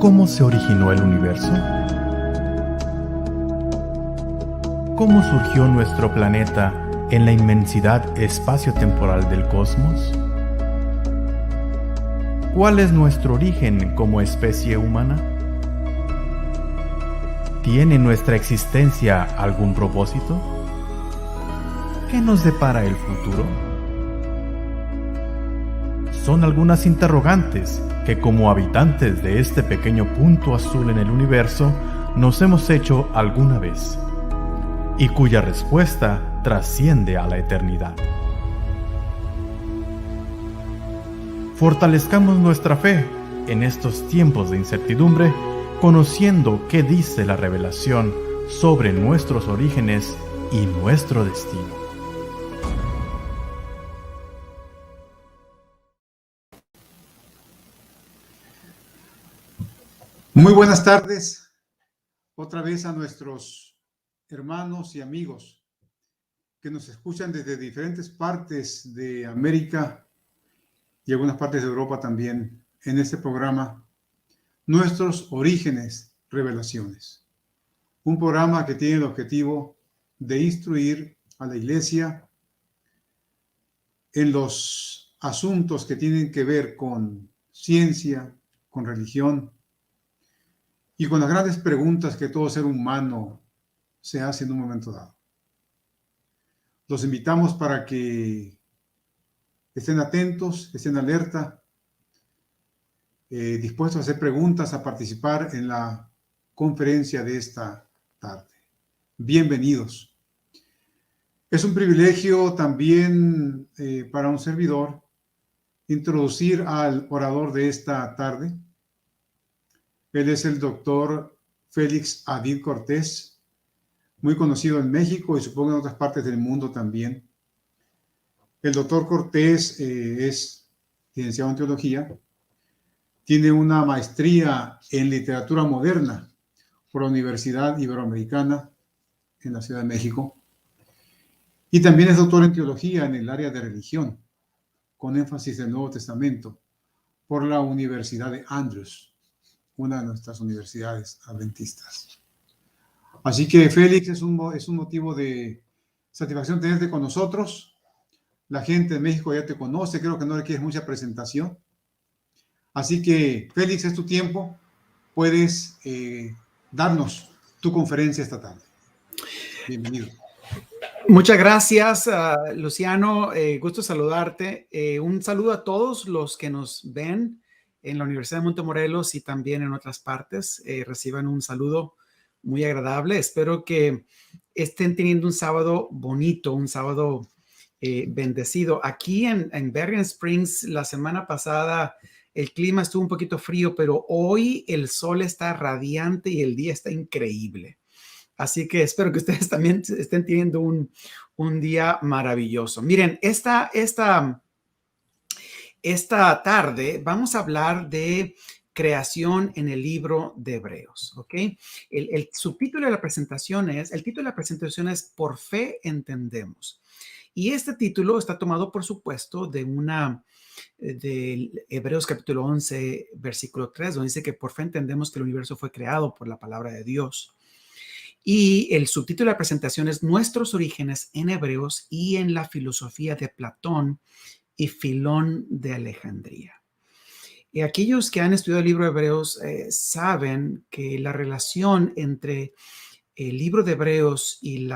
¿Cómo se originó el universo? ¿Cómo surgió nuestro planeta en la inmensidad espacio-temporal del cosmos? ¿Cuál es nuestro origen como especie humana? ¿Tiene nuestra existencia algún propósito? ¿Qué nos depara el futuro? Son algunas interrogantes que, como habitantes de este pequeño punto azul en el universo, nos hemos hecho alguna vez, y cuya respuesta trasciende a la eternidad. Fortalezcamos nuestra fe en estos tiempos de incertidumbre, conociendo qué dice la revelación sobre nuestros orígenes y nuestro destino. Muy buenas tardes, otra vez a nuestros hermanos y amigos que nos escuchan desde diferentes partes de América y algunas partes de Europa también en este programa, Nuestros Orígenes, Revelaciones. Un programa que tiene el objetivo de instruir a la Iglesia en los asuntos que tienen que ver con ciencia, con religión, y con las grandes preguntas que todo ser humano se hace en un momento dado. Los invitamos para que estén atentos, estén alerta, dispuestos a hacer preguntas, a participar en la conferencia de esta tarde. Bienvenidos. Es un privilegio también para un servidor introducir al orador de esta tarde. Él es el doctor Félix Avid Cortés, muy conocido en México y supongo en otras partes del mundo también. El doctor Cortés es licenciado en teología, tiene una maestría en literatura moderna por la Universidad Iberoamericana en la Ciudad de México y también es doctor en teología en el área de religión, con énfasis en el Nuevo Testamento, por la Universidad de Andrews, una de nuestras universidades adventistas. Así que, Félix, es un motivo de satisfacción tenerte con nosotros. La gente de México ya te conoce, creo que no requieres mucha presentación. Así que, Félix, es tu tiempo. Puedes darnos tu conferencia esta tarde. Bienvenido. Muchas gracias, Luciano. Gusto saludarte. Un saludo a todos los que nos ven en la Universidad de Montemorelos y también en otras partes. Reciban un saludo muy agradable. Espero que estén teniendo un sábado bonito, un sábado bendecido. Aquí en Berrien Springs, la semana pasada, el clima estuvo un poquito frío, pero hoy el sol está radiante y el día está increíble. Así que espero que ustedes también estén teniendo un día maravilloso. Miren, esta tarde vamos a hablar de creación en el libro de Hebreos, ¿ok? El subtítulo de la presentación es, el título de la presentación es Por fe entendemos. Y este título está tomado, por supuesto, de Hebreos capítulo 11, versículo 3, donde dice que por fe entendemos que el universo fue creado por la palabra de Dios. Y el subtítulo de la presentación es Nuestros orígenes en Hebreos y en la filosofía de Platón y Filón de Alejandría. Y aquellos que han estudiado el libro de Hebreos saben que la relación entre el libro de Hebreos y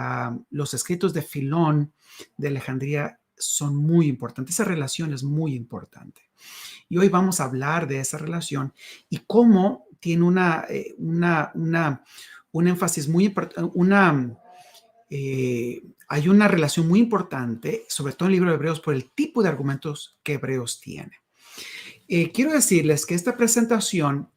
los escritos de Filón de Alejandría son muy importantes. Esa relación es muy importante. Y hoy vamos a hablar de esa relación y cómo tiene un énfasis muy importante, hay una relación muy importante, sobre todo en el libro de Hebreos, por el tipo de argumentos que Hebreos tiene. Quiero decirles que esta presentación,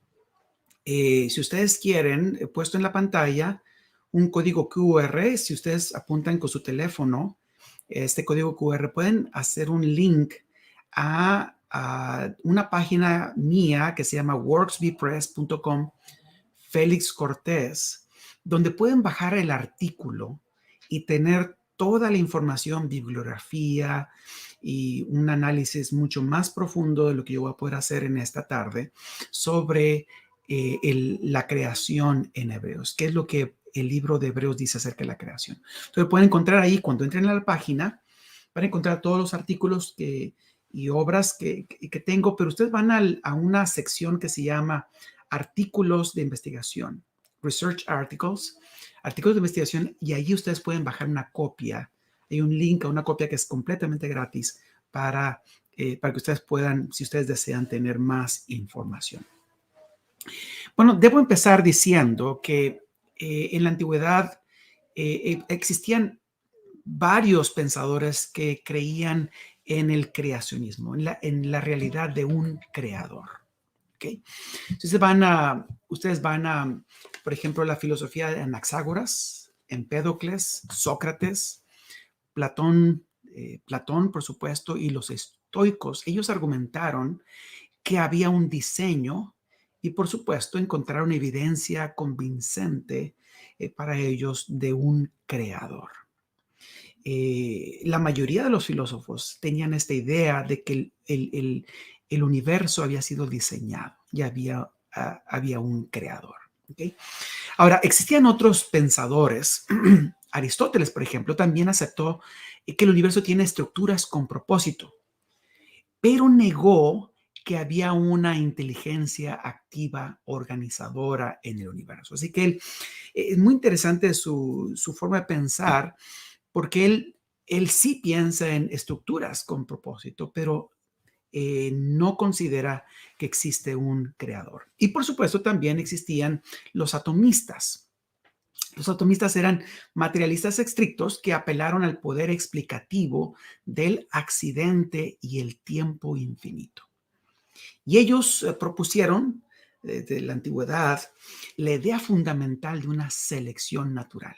si ustedes quieren, he puesto en la pantalla un código QR. Si ustedes apuntan con su teléfono, este código QR, pueden hacer un link a una página mía que se llama worksbpress.com, Félix Cortés, donde pueden bajar el artículo y tener toda la información, bibliografía y un análisis mucho más profundo de lo que yo voy a poder hacer en esta tarde sobre la creación en Hebreos. ¿Qué es lo que el libro de Hebreos dice acerca de la creación? Entonces pueden encontrar ahí, cuando entren a la página, van a encontrar todos los artículos y obras que tengo, pero ustedes van a una sección que se llama artículos de investigación, research articles, artículos de investigación, y allí ustedes pueden bajar una copia. Hay un link a una copia que es completamente gratis para que ustedes puedan, si ustedes desean, tener más información. Bueno, debo empezar diciendo que en la antigüedad existían varios pensadores que creían en el creacionismo, en la realidad de un creador. ¿Okay? Entonces ustedes van a, por ejemplo, la filosofía de Anaxágoras, Empédocles, Sócrates, Platón, por supuesto, y los estoicos. Ellos argumentaron que había un diseño y, por supuesto, encontraron evidencia convincente para ellos de un creador. La mayoría de los filósofos tenían esta idea de que el universo había sido diseñado y había un creador. ¿Okay? Ahora, existían otros pensadores. Aristóteles, por ejemplo, también aceptó que el universo tiene estructuras con propósito, pero negó que había una inteligencia activa, organizadora en el universo. Así que es muy interesante su forma de pensar, porque él sí piensa en estructuras con propósito, pero no considera que existe un creador. Y por supuesto también existían los atomistas. Los atomistas eran materialistas estrictos que apelaron al poder explicativo del accidente y el tiempo infinito. Y ellos propusieron desde la antigüedad la idea fundamental de una selección natural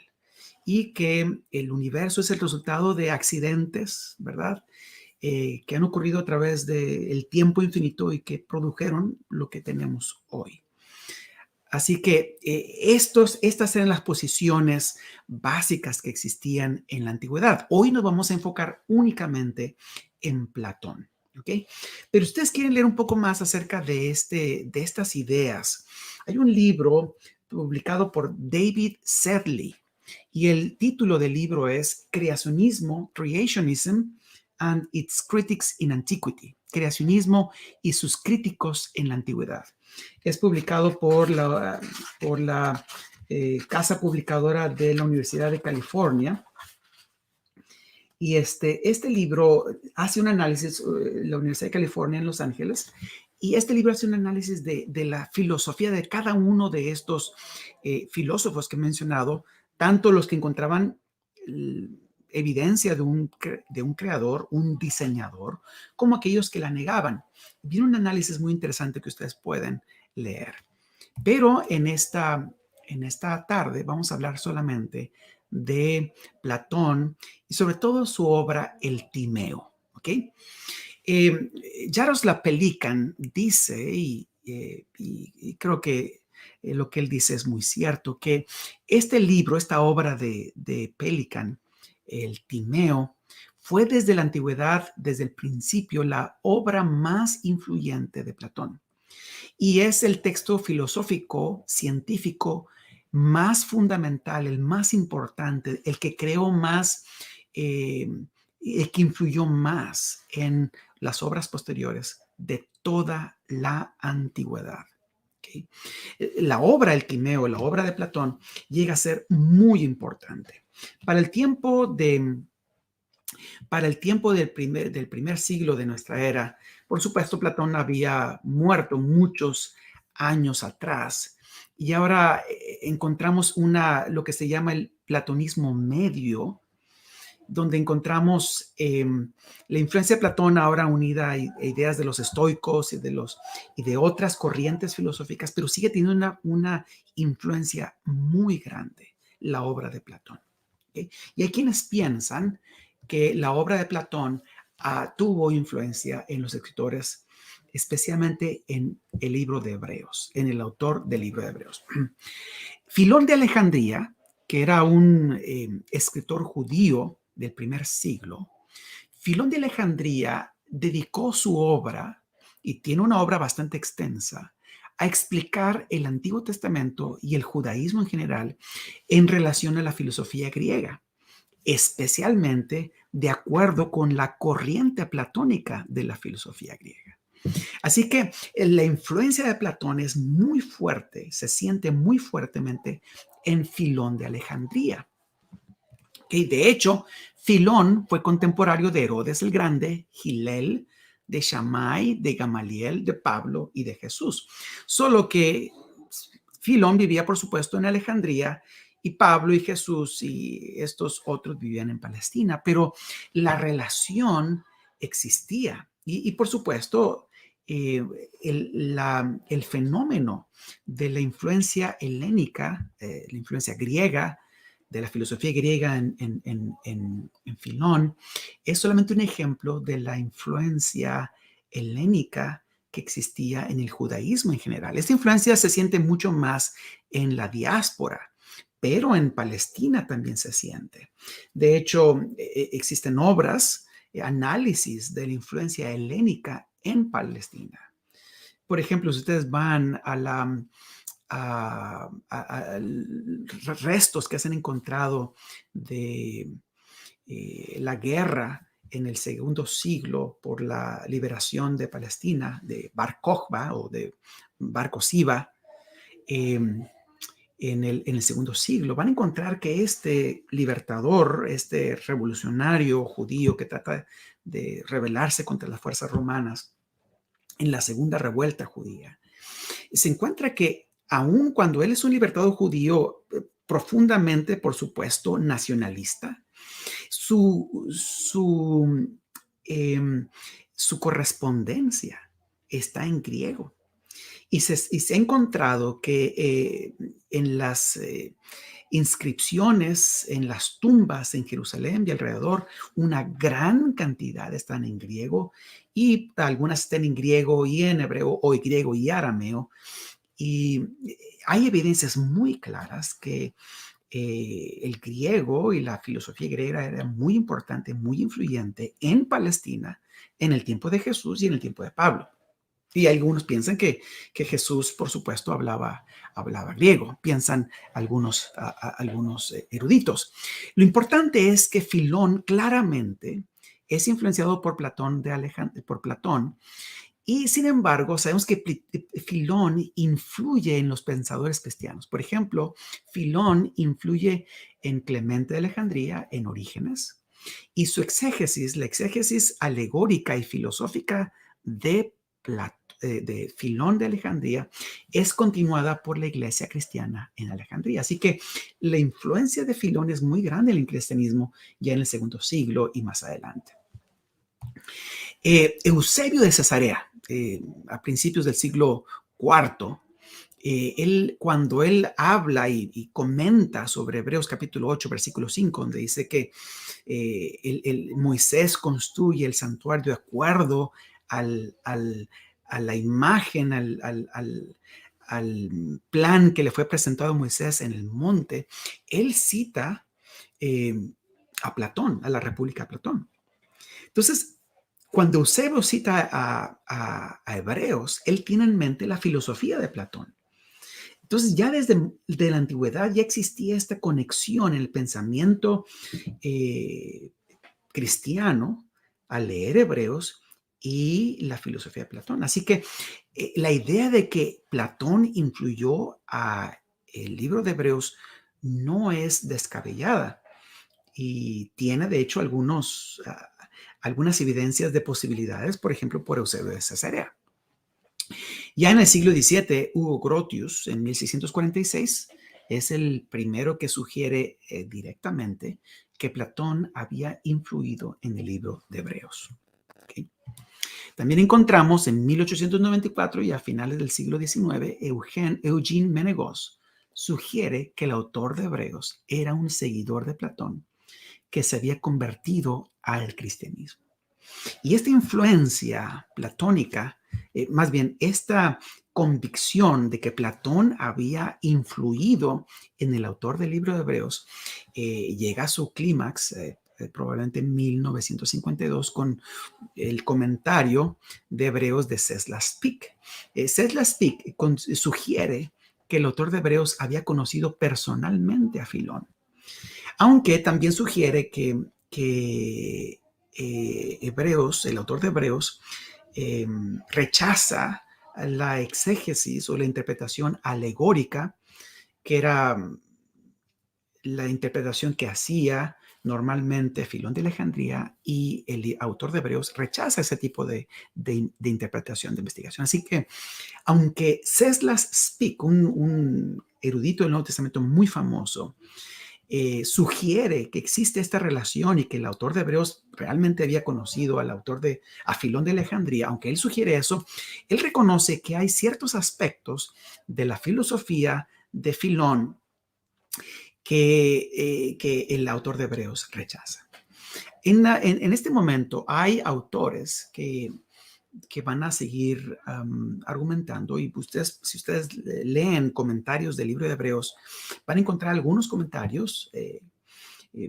y que el universo es el resultado de accidentes, ¿verdad? Que han ocurrido a través del tiempo infinito y que produjeron lo que tenemos hoy. Así que estas eran las posiciones básicas que existían en la antigüedad. Hoy nos vamos a enfocar únicamente en Platón. ¿Okay? Pero ustedes quieren leer un poco más acerca de estas ideas. Hay un libro publicado por David Sedley y el título del libro es Creacionismo, Creationism and its Critics in Antiquity. Creacionismo y sus críticos en la antigüedad. Es publicado por la casa publicadora de la Universidad de California. Y este libro hace un análisis, la Universidad de California en Los Ángeles, y este libro hace un análisis de la filosofía de cada uno de estos filósofos que he mencionado, tanto los que encontraban evidencia de un creador, un diseñador, como aquellos que la negaban. Viene un análisis muy interesante que ustedes pueden leer. Pero en esta tarde vamos a hablar solamente de Platón y sobre todo su obra El Timeo. ¿Ok? Jaroslav Pelikan dice, y creo que lo que él dice es muy cierto, que este libro, esta obra de Pelikan, El Timeo, fue desde la antigüedad, desde el principio, la obra más influyente de Platón. Y es el texto filosófico, científico, más fundamental, el más importante, el que creó más, el que influyó más en las obras posteriores de toda la antigüedad. ¿Okay? La obra El Timeo, la obra de Platón, llega a ser muy importante. Para el tiempo del primer siglo de nuestra era, por supuesto, Platón había muerto muchos años atrás y ahora encontramos lo que se llama el platonismo medio, donde encontramos la influencia de Platón ahora unida a ideas de los estoicos y de otras corrientes filosóficas, pero sigue teniendo una influencia muy grande la obra de Platón. ¿Okay? Y hay quienes piensan que la obra de Platón tuvo influencia en los escritores, especialmente en el libro de Hebreos, en el autor del libro de Hebreos. Filón de Alejandría, que era un escritor judío del primer siglo, Filón de Alejandría dedicó su obra, y tiene una obra bastante extensa, a explicar el Antiguo Testamento y el judaísmo en general en relación a la filosofía griega, especialmente de acuerdo con la corriente platónica de la filosofía griega. Así que la influencia de Platón es muy fuerte, se siente muy fuertemente en Filón de Alejandría. De hecho, Filón fue contemporáneo de Herodes el Grande, Hillel, de Shammai, de Gamaliel, de Pablo y de Jesús. Solo que Filón vivía, por supuesto, en Alejandría y Pablo y Jesús y estos otros vivían en Palestina, pero la relación existía. Y por supuesto, el fenómeno de la influencia helénica, la influencia griega, de la filosofía griega en Filón, es solamente un ejemplo de la influencia helénica que existía en el judaísmo en general. Esta influencia se siente mucho más en la diáspora, pero en Palestina también se siente. De hecho, existen obras, análisis de la influencia helénica en Palestina. Por ejemplo, si ustedes van a restos que se han encontrado de la guerra en el segundo siglo por la liberación de Palestina, de Bar Kokhba o de Bar Koziba, en el segundo siglo, van a encontrar que este libertador, este revolucionario judío que trata de rebelarse contra las fuerzas romanas en la segunda revuelta judía, se encuentra que aun cuando él es un libertador judío profundamente, por supuesto, nacionalista, su correspondencia está en griego. Y se ha encontrado que en las inscripciones, en las tumbas en Jerusalén y alrededor, una gran cantidad están en griego y algunas están en griego y en hebreo o en griego y arameo. Y hay evidencias muy claras que el griego y la filosofía griega era muy importante, muy influyente en Palestina en el tiempo de Jesús y en el tiempo de Pablo. Y algunos piensan que Jesús, por supuesto, hablaba griego, piensan algunos eruditos. Lo importante es que Filón claramente es influenciado por Platón, y sin embargo, sabemos que Filón influye en los pensadores cristianos. Por ejemplo, Filón influye en Clemente de Alejandría, en Orígenes, y su exégesis, la exégesis alegórica y filosófica de Filón de Alejandría, es continuada por la iglesia cristiana en Alejandría. Así que la influencia de Filón es muy grande en el cristianismo ya en el segundo siglo y más adelante. Eusebio de Cesarea, a principios del siglo IV, cuando él habla y comenta sobre Hebreos capítulo 8, versículo 5, donde dice que Moisés construye el santuario de acuerdo a la imagen, al plan que le fue presentado a Moisés en el monte, él cita a Platón, a la República de Platón. Entonces, cuando Eusebio cita a Hebreos, él tiene en mente la filosofía de Platón. Entonces, ya desde la antigüedad ya existía esta conexión en el pensamiento cristiano al leer Hebreos y la filosofía de Platón. Así que la idea de que Platón influyó a el libro de Hebreos no es descabellada y tiene, de hecho, algunas evidencias de posibilidades, por ejemplo, por Eusebio de Cesarea. Ya en el siglo XVII, Hugo Grotius, en 1646, es el primero que sugiere directamente que Platón había influido en el libro de Hebreos. ¿Okay? También encontramos en 1894 y a finales del siglo XIX, Eugene Menegos sugiere que el autor de Hebreos era un seguidor de Platón que se había convertido al cristianismo. Y esta influencia platónica, más bien esta convicción de que Platón había influido en el autor del libro de Hebreos, llega a su clímax probablemente en 1952, con el comentario de Hebreos de Ceslas Pik. Ceslas Pik sugiere que el autor de Hebreos había conocido personalmente a Filón, aunque también sugiere que Hebreos, el autor de Hebreos, rechaza la exégesis o la interpretación alegórica, que era la interpretación que hacía normalmente Filón de Alejandría, y el autor de Hebreos rechaza ese tipo de interpretación, de investigación. Así que, aunque Ceslas Spik, un erudito del Nuevo Testamento muy famoso, sugiere que existe esta relación y que el autor de Hebreos realmente había conocido a Filón de Alejandría, aunque él sugiere eso, él reconoce que hay ciertos aspectos de la filosofía de Filón que el autor de Hebreos rechaza. En este momento hay autores que van a seguir argumentando, y si ustedes leen comentarios del libro de Hebreos, van a encontrar algunos comentarios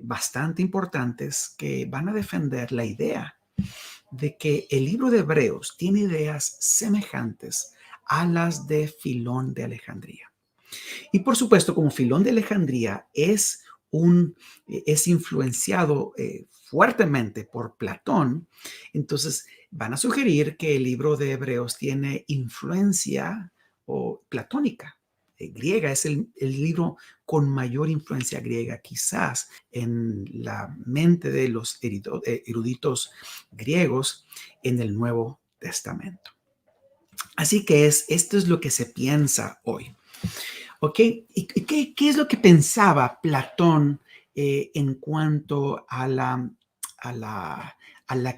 bastante importantes que van a defender la idea de que el libro de Hebreos tiene ideas semejantes a las de Filón de Alejandría. Y por supuesto, como Filón de Alejandría es influenciado fuertemente por Platón, entonces van a sugerir que el libro de Hebreos tiene influencia platónica, griega. Es el libro con mayor influencia griega quizás en la mente de los eruditos griegos en el Nuevo Testamento. Así que esto es lo que se piensa hoy. ¿Ok? ¿Y qué es lo que pensaba Platón en cuanto a la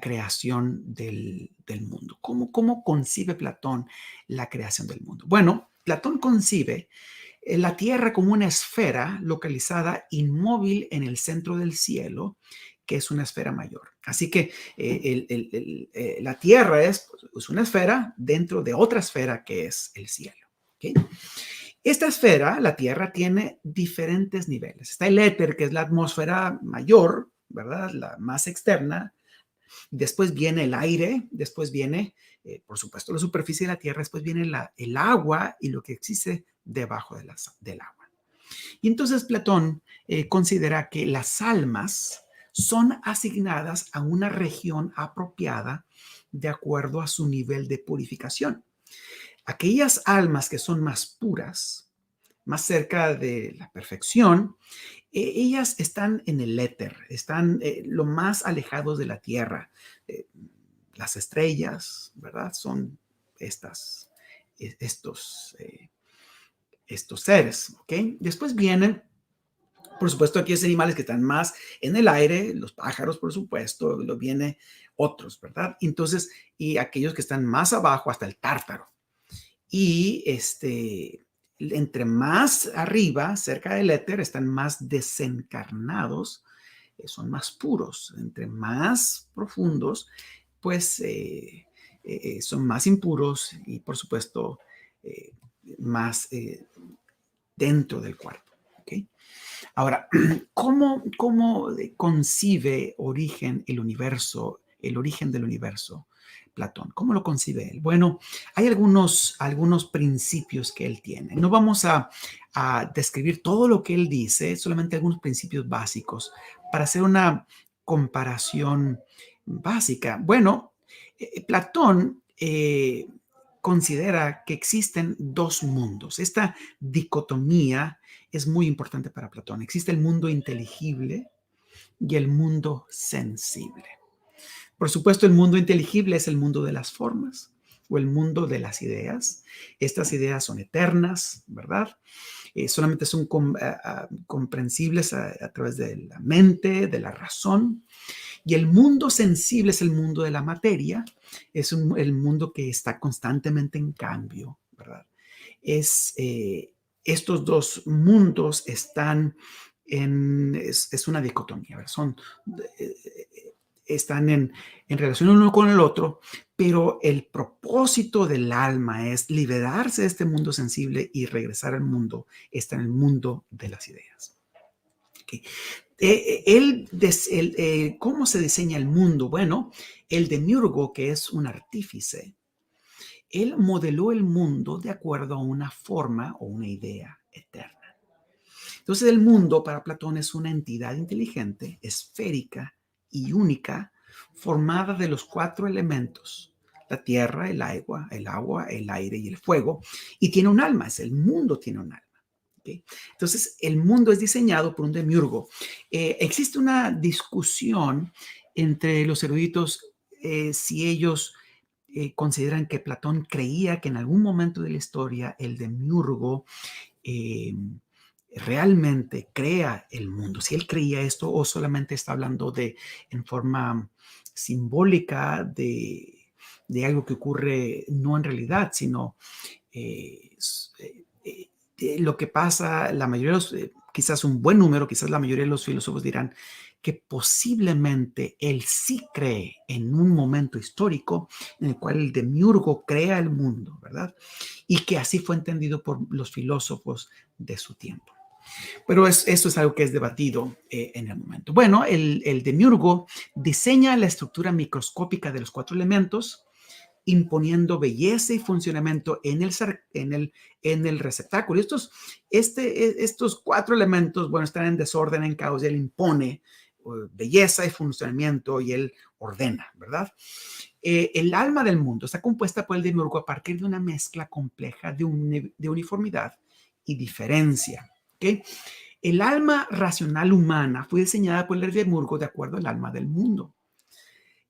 creación del mundo? ¿Cómo concibe Platón la creación del mundo? Bueno, Platón concibe la Tierra como una esfera localizada inmóvil en el centro del cielo, que es una esfera mayor. Así que la Tierra es una esfera dentro de otra esfera que es el cielo. ¿Okay? Esta esfera, la Tierra, tiene diferentes niveles. Está el éter, que es la atmósfera mayor, ¿verdad? La más externa. Después viene el aire, después viene, por supuesto, la superficie de la Tierra, después viene el agua y lo que existe debajo del agua. Y entonces Platón considera que las almas son asignadas a una región apropiada de acuerdo a su nivel de purificación. Aquellas almas que son más puras, más cerca de la perfección, ellas están en el éter, están lo más alejados de la tierra. Las estrellas, ¿verdad? Son estos seres, ¿ok? Después vienen, por supuesto, aquellos animales que están más en el aire, los pájaros, por supuesto, luego vienen otros, ¿verdad? Entonces, y aquellos que están más abajo, hasta el tártaro. Y entre más arriba, cerca del éter, están más desencarnados, son más puros. Entre más profundos, pues son más impuros y, por supuesto, más dentro del cuerpo. ¿Okay? Ahora, ¿cómo concibe el origen del universo? Platón. ¿Cómo lo concibe él? Bueno, hay algunos principios que él tiene. No vamos a describir todo lo que él dice, solamente algunos principios básicos para hacer una comparación básica. Bueno, Platón considera que existen dos mundos. Esta dicotomía es muy importante para Platón. Existe el mundo inteligible y el mundo sensible. Por supuesto, el mundo inteligible es el mundo de las formas o el mundo de las ideas. Estas ideas son eternas, ¿verdad? Solamente son comprensibles a través de la mente, de la razón. Y el mundo sensible es el mundo de la materia. Es el mundo que está constantemente en cambio, ¿verdad? Estos dos mundos están es una dicotomía, ¿verdad? Están en relación uno con el otro, pero el propósito del alma es liberarse de este mundo sensible y regresar al mundo, está en el mundo de las ideas. ¿Cómo se diseña el mundo? Bueno, el demiurgo, que es un artífice, él modeló el mundo de acuerdo a una forma o una idea eterna. Entonces, el mundo para Platón es una entidad inteligente, esférica y única, formada de los 4 elementos: la tierra, el agua, el aire y el fuego, y tiene un alma. El mundo tiene un alma. ¿Okay? Entonces, el mundo es diseñado por un demiurgo. Existe una discusión entre los eruditos si ellos consideran que Platón creía que en algún momento de la historia el demiurgo realmente crea el mundo, si él creía esto o solamente está hablando en forma simbólica de algo que ocurre no en realidad, sino lo que pasa. La mayoría de los, quizás un buen número, quizás la mayoría de los filósofos dirán que posiblemente él sí cree en un momento histórico en el cual el demiurgo crea el mundo, ¿verdad? Y que así fue entendido por los filósofos de su tiempo. Pero eso es algo que es debatido en el momento. Bueno, el demiurgo diseña la estructura microscópica de los 4 elementos, imponiendo belleza y funcionamiento en el receptáculo. Estos 4 elementos, bueno, están en desorden, en caos, y él impone belleza y funcionamiento y él ordena, ¿verdad? El alma del mundo está compuesta por el demiurgo a partir de una mezcla compleja de uniformidad y diferencia. ¿Okay? El alma racional humana fue diseñada por el demiurgo de acuerdo al alma del mundo.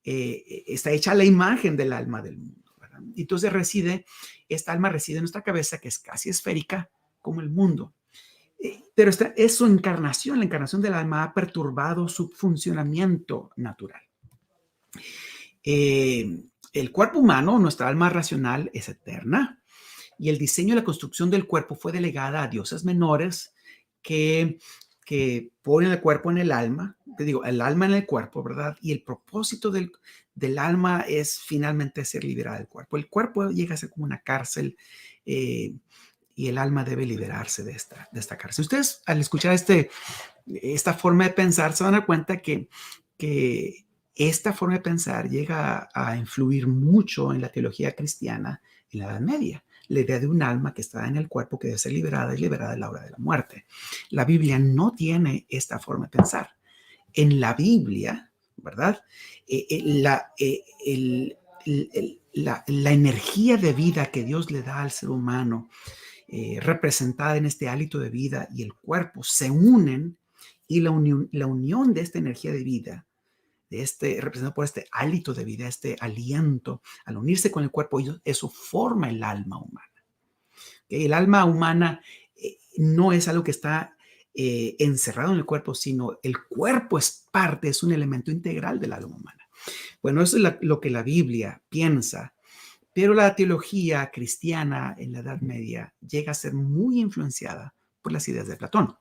Está hecha la imagen del alma del mundo, ¿verdad? Entonces esta alma reside en nuestra cabeza, que es casi esférica como el mundo. Pero es su encarnación, la encarnación del alma ha perturbado su funcionamiento natural. El cuerpo humano, nuestra alma racional, es eterna, y el diseño y la construcción del cuerpo fue delegada a dioses menores que ponen el cuerpo en el alma, el alma en el cuerpo, ¿verdad? Y el propósito del alma es finalmente ser liberada del cuerpo. El cuerpo llega a ser como una cárcel y el alma debe liberarse de esta cárcel. Ustedes, al escuchar esta forma de pensar, se van a dar cuenta que esta forma de pensar llega a influir mucho en la teología cristiana en la Edad Media. La idea de un alma que está en el cuerpo que debe ser liberada y liberada a la hora de la muerte. La Biblia no tiene esta forma de pensar. En la Biblia, ¿verdad? La energía de vida que Dios le da al ser humano, representada en este hálito de vida y el cuerpo, se unen, y la unión de esta energía de vida, representado por este hálito de vida, este aliento, al unirse con el cuerpo, eso forma el alma humana. ¿Okay? El alma humana no es algo que está encerrado en el cuerpo, sino el cuerpo es un elemento integral del alma humana. Bueno, eso es lo que la Biblia piensa, pero la teología cristiana en la Edad Media llega a ser muy influenciada por las ideas de Platón.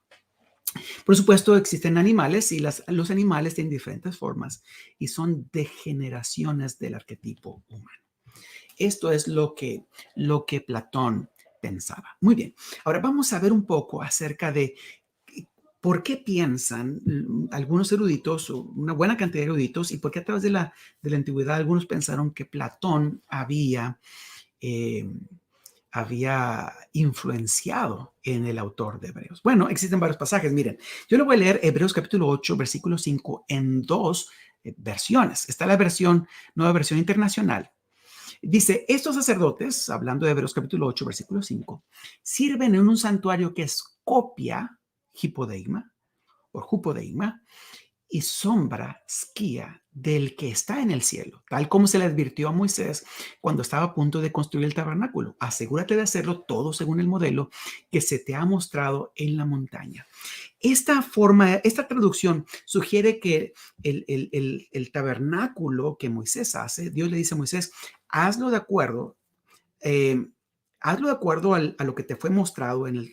Por supuesto, existen animales y los animales tienen diferentes formas y son degeneraciones del arquetipo humano. Esto es lo que Platón pensaba. Muy bien, ahora vamos a ver un poco acerca de por qué piensan algunos eruditos, una buena cantidad de eruditos, y por qué a través de la antigüedad algunos pensaron que Platón había influenciado en el autor de Hebreos. Bueno, existen varios pasajes. Miren, yo le voy a leer Hebreos capítulo 8, versículo 5 en 2 versiones. Está la nueva versión internacional. Dice, estos sacerdotes, hablando de Hebreos capítulo 8, versículo 5, sirven en un santuario que es copia, hipodeima, o jupodeima, y sombra, skia, del que está en el cielo, tal como se le advirtió a Moisés cuando estaba a punto de construir el tabernáculo. Asegúrate de hacerlo todo según el modelo que se te ha mostrado en la montaña. Esta traducción sugiere que el tabernáculo que Moisés hace, Dios le dice a Moisés, hazlo de acuerdo a lo que te fue mostrado en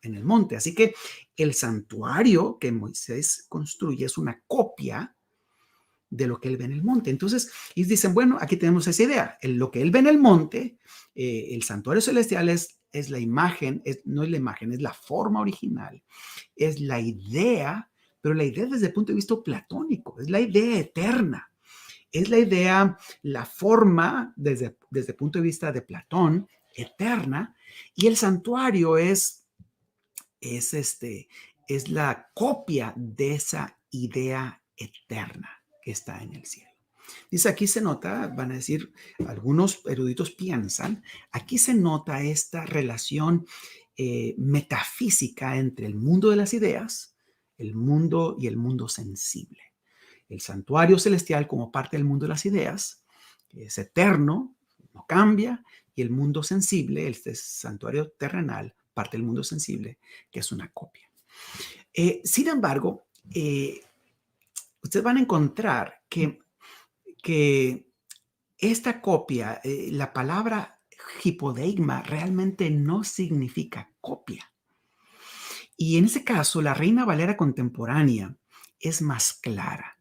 el monte. Así que el santuario que Moisés construye es una copia de lo que él ve en el monte. Entonces, ellos dicen, bueno, aquí tenemos esa idea. Lo que él ve en el monte, el santuario celestial, es es la imagen, no es la imagen, es la forma original, es la idea, pero la idea desde el punto de vista platónico, es la idea eterna. Es la idea, la forma desde el punto de vista de Platón, eterna, y el santuario es la copia de esa idea eterna que está en el cielo. Dice, aquí se nota, van a decir, algunos eruditos piensan, aquí se nota esta relación metafísica entre el mundo de las ideas, el mundo y el mundo sensible. El santuario celestial como parte del mundo de las ideas, que es eterno, no cambia, y el mundo sensible, este santuario terrenal, parte del mundo sensible, que es una copia. Sin embargo, ustedes van a encontrar que esta copia, la palabra hipodeigma realmente no significa copia. Y en ese caso, la Reina Valera contemporánea es más clara.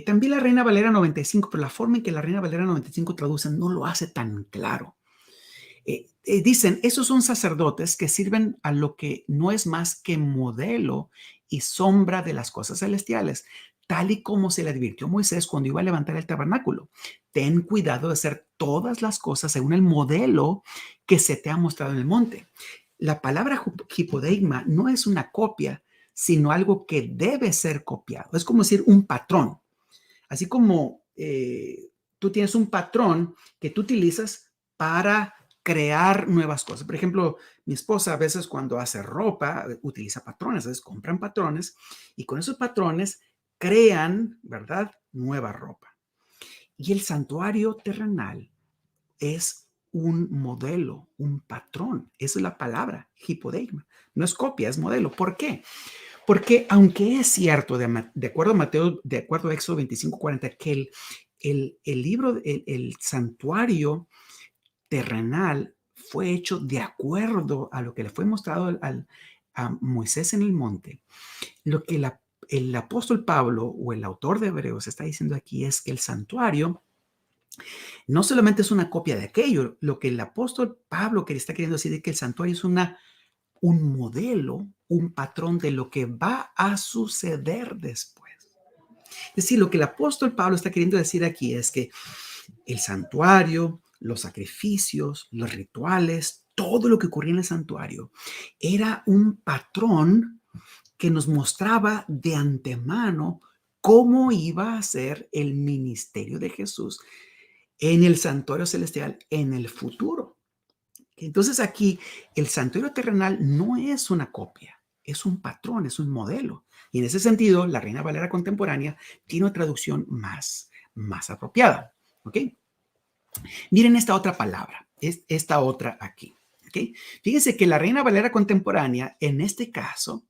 También la Reina Valera 95, pero la forma en que la Reina Valera 95 traduce no lo hace tan claro. Dicen, esos son sacerdotes que sirven a lo que no es más que modelo y sombra de las cosas celestiales, tal y como se le advirtió Moisés cuando iba a levantar el tabernáculo. Ten cuidado de hacer todas las cosas según el modelo que se te ha mostrado en el monte. La palabra hipodeigma no es una copia, sino algo que debe ser copiado. Es como decir un patrón. Así como tú tienes un patrón que tú utilizas para crear nuevas cosas. Por ejemplo, mi esposa a veces cuando hace ropa utiliza patrones, a veces compran patrones y con esos patrones crean, ¿verdad?, nueva ropa. Y el santuario terrenal es un modelo, un patrón. Esa es la palabra, hipodeigma. No es copia, es modelo. ¿Por qué? Porque aunque es cierto, de acuerdo a Mateo, de acuerdo a Éxodo 25:40, que el santuario terrenal fue hecho de acuerdo a lo que le fue mostrado a Moisés en el monte, lo que el apóstol Pablo o el autor de Hebreos está diciendo aquí es que el santuario no solamente es una copia de aquello, lo que el apóstol Pablo está queriendo decir es que el santuario es un modelo, un patrón de lo que va a suceder después. Es decir, lo que el apóstol Pablo está queriendo decir aquí es que el santuario, los sacrificios, los rituales, todo lo que ocurría en el santuario era un patrón que nos mostraba de antemano cómo iba a ser el ministerio de Jesús en el santuario celestial en el futuro. Entonces aquí el santuario terrenal no es una copia, es un patrón, es un modelo. Y en ese sentido, la Reina Valera contemporánea tiene una traducción más apropiada. ¿Ok? Miren esta otra palabra, esta otra aquí. ¿Ok? Fíjense que la Reina Valera contemporánea, en este caso,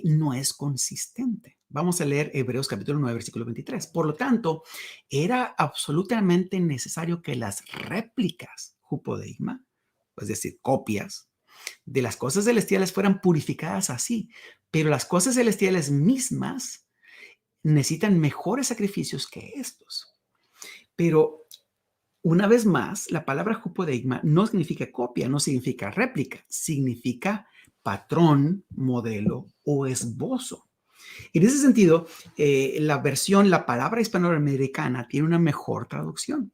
no es consistente. Vamos a leer Hebreos capítulo 9, versículo 23. Por lo tanto, era absolutamente necesario que las réplicas, hupodeigma, es decir, copias de las cosas celestiales fueran purificadas así, pero las cosas celestiales mismas necesitan mejores sacrificios que estos. Pero una vez más, la palabra hupodeigma no significa copia, no significa réplica, significa patrón, modelo o esbozo. En ese sentido, la palabra hispanoamericana tiene una mejor traducción.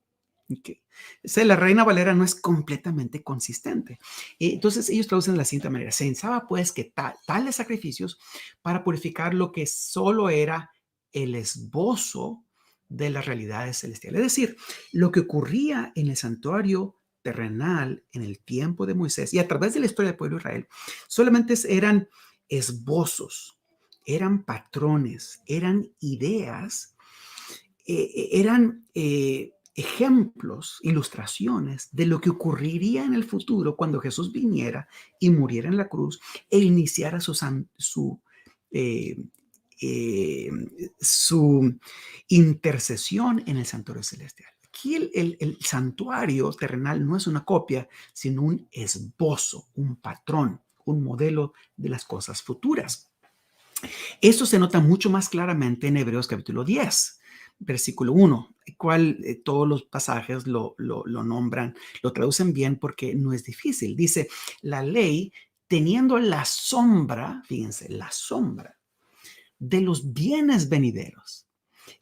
Okay. O sea, la Reina Valera no es completamente consistente. Entonces, ellos traducen de la siguiente manera. Se pensaba, pues, que tales sacrificios para purificar lo que solo era el esbozo de las realidades celestiales. Es decir, lo que ocurría en el santuario terrenal en el tiempo de Moisés y a través de la historia del pueblo de Israel, solamente eran esbozos, eran patrones, eran ideas, eran ejemplos, ilustraciones de lo que ocurriría en el futuro cuando Jesús viniera y muriera en la cruz e iniciara su intercesión en el santuario celestial. Aquí el santuario terrenal no es una copia, sino un esbozo, un patrón, un modelo de las cosas futuras. Esto se nota mucho más claramente en Hebreos capítulo 10. versículo 1, el cual todos los pasajes lo nombran, lo traducen bien porque no es difícil. Dice, la ley teniendo la sombra, fíjense, la sombra de los bienes venideros.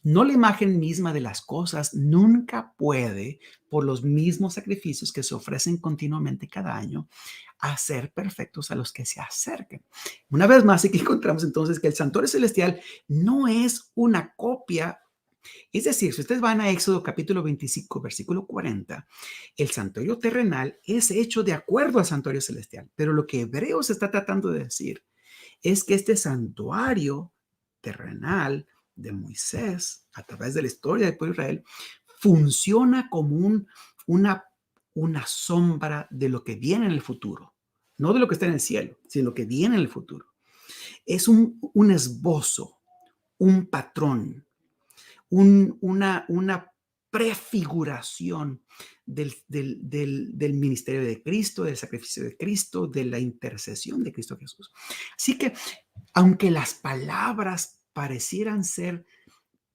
No la imagen misma de las cosas nunca puede, por los mismos sacrificios que se ofrecen continuamente cada año, hacer perfectos a los que se acerquen. Una vez más, aquí encontramos entonces que el santuario celestial no es una copia. Es decir, si ustedes van a Éxodo capítulo 25, versículo 40, el santuario terrenal es hecho de acuerdo al santuario celestial. Pero lo que Hebreos está tratando de decir es que este santuario terrenal de Moisés, a través de la historia del pueblo de Israel, funciona como una sombra de lo que viene en el futuro. No de lo que está en el cielo, sino lo que viene en el futuro. Es un esbozo, un patrón, una prefiguración del ministerio de Cristo, del sacrificio de Cristo, de la intercesión de Cristo Jesús. Así que, aunque las palabras parecieran ser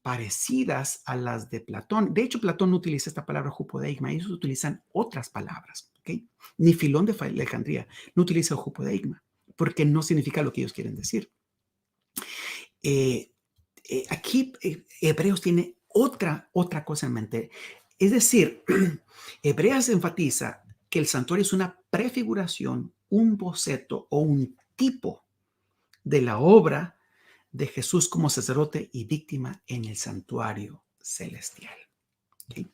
parecidas a las de Platón, de hecho, Platón no utiliza esta palabra hupodeigma, ellos utilizan otras palabras, ¿ok? Ni Filón de Alejandría no utiliza hupodeigma, porque no significa lo que ellos quieren decir. Aquí Hebreos tiene otra cosa en mente. Es decir, Hebreos enfatiza que el santuario es una prefiguración, un boceto o un tipo de la obra de Jesús como sacerdote y víctima en el santuario celestial. ¿Okay?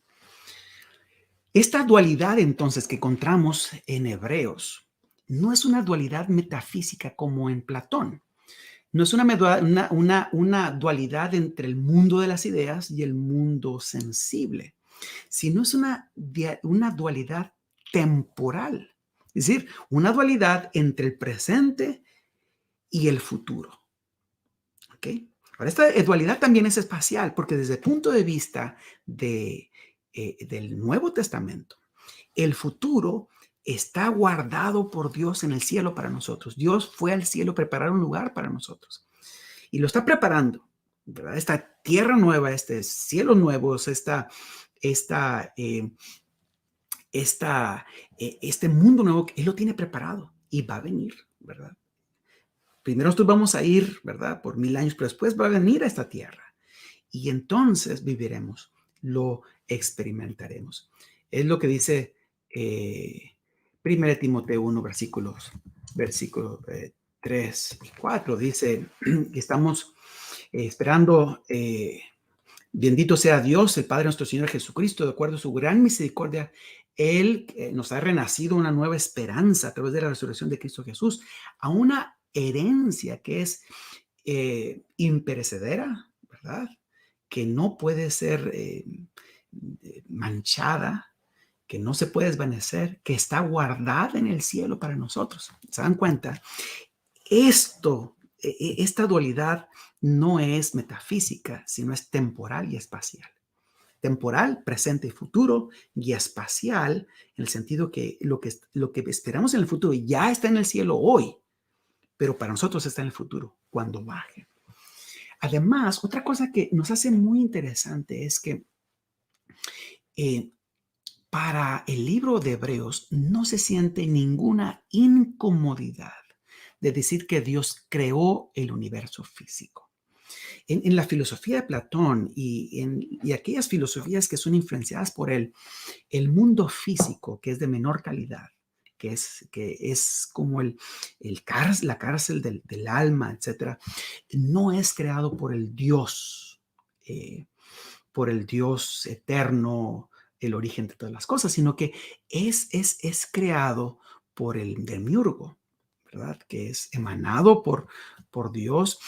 Esta dualidad entonces que encontramos en Hebreos no es una dualidad metafísica como en Platón. No es una dualidad entre el mundo de las ideas y el mundo sensible, sino es una dualidad temporal. Es decir, una dualidad entre el presente y el futuro. ¿Ok? Ahora, esta dualidad también es espacial, porque desde el punto de vista del Nuevo Testamento, el futuro está guardado por Dios en el cielo para nosotros. Dios fue al cielo a preparar un lugar para nosotros y lo está preparando, ¿verdad? Esta tierra nueva, este cielo nuevo, este mundo nuevo, Él lo tiene preparado y va a venir, ¿verdad? Primero nosotros vamos a ir, ¿verdad? Por 1000 años, pero después va a venir a esta tierra y entonces viviremos, lo experimentaremos. Es lo que dice 1 Timoteo 1, versículos 3 y 4. Dice que estamos esperando, bendito sea Dios, el Padre de nuestro Señor Jesucristo, de acuerdo a su gran misericordia. Él nos ha renacido una nueva esperanza a través de la resurrección de Cristo Jesús, a una herencia que es imperecedera, ¿verdad? Que no puede ser manchada, que no se puede desvanecer, que está guardada en el cielo para nosotros. ¿Se dan cuenta? Esta dualidad no es metafísica, sino es temporal y espacial. Temporal, presente y futuro, y espacial, en el sentido que lo que esperamos en el futuro ya está en el cielo hoy, pero para nosotros está en el futuro, cuando baje. Además, otra cosa que nos hace muy interesante es que para el libro de Hebreos no se siente ninguna incomodidad de decir que Dios creó el universo físico. En la filosofía de Platón y aquellas filosofías que son influenciadas por él, el mundo físico, que es de menor calidad, que es como la cárcel del alma, etcétera, no es creado por el Dios eterno, el origen de todas las cosas, sino que es creado por el demiurgo, ¿verdad? Que es emanado por Dios.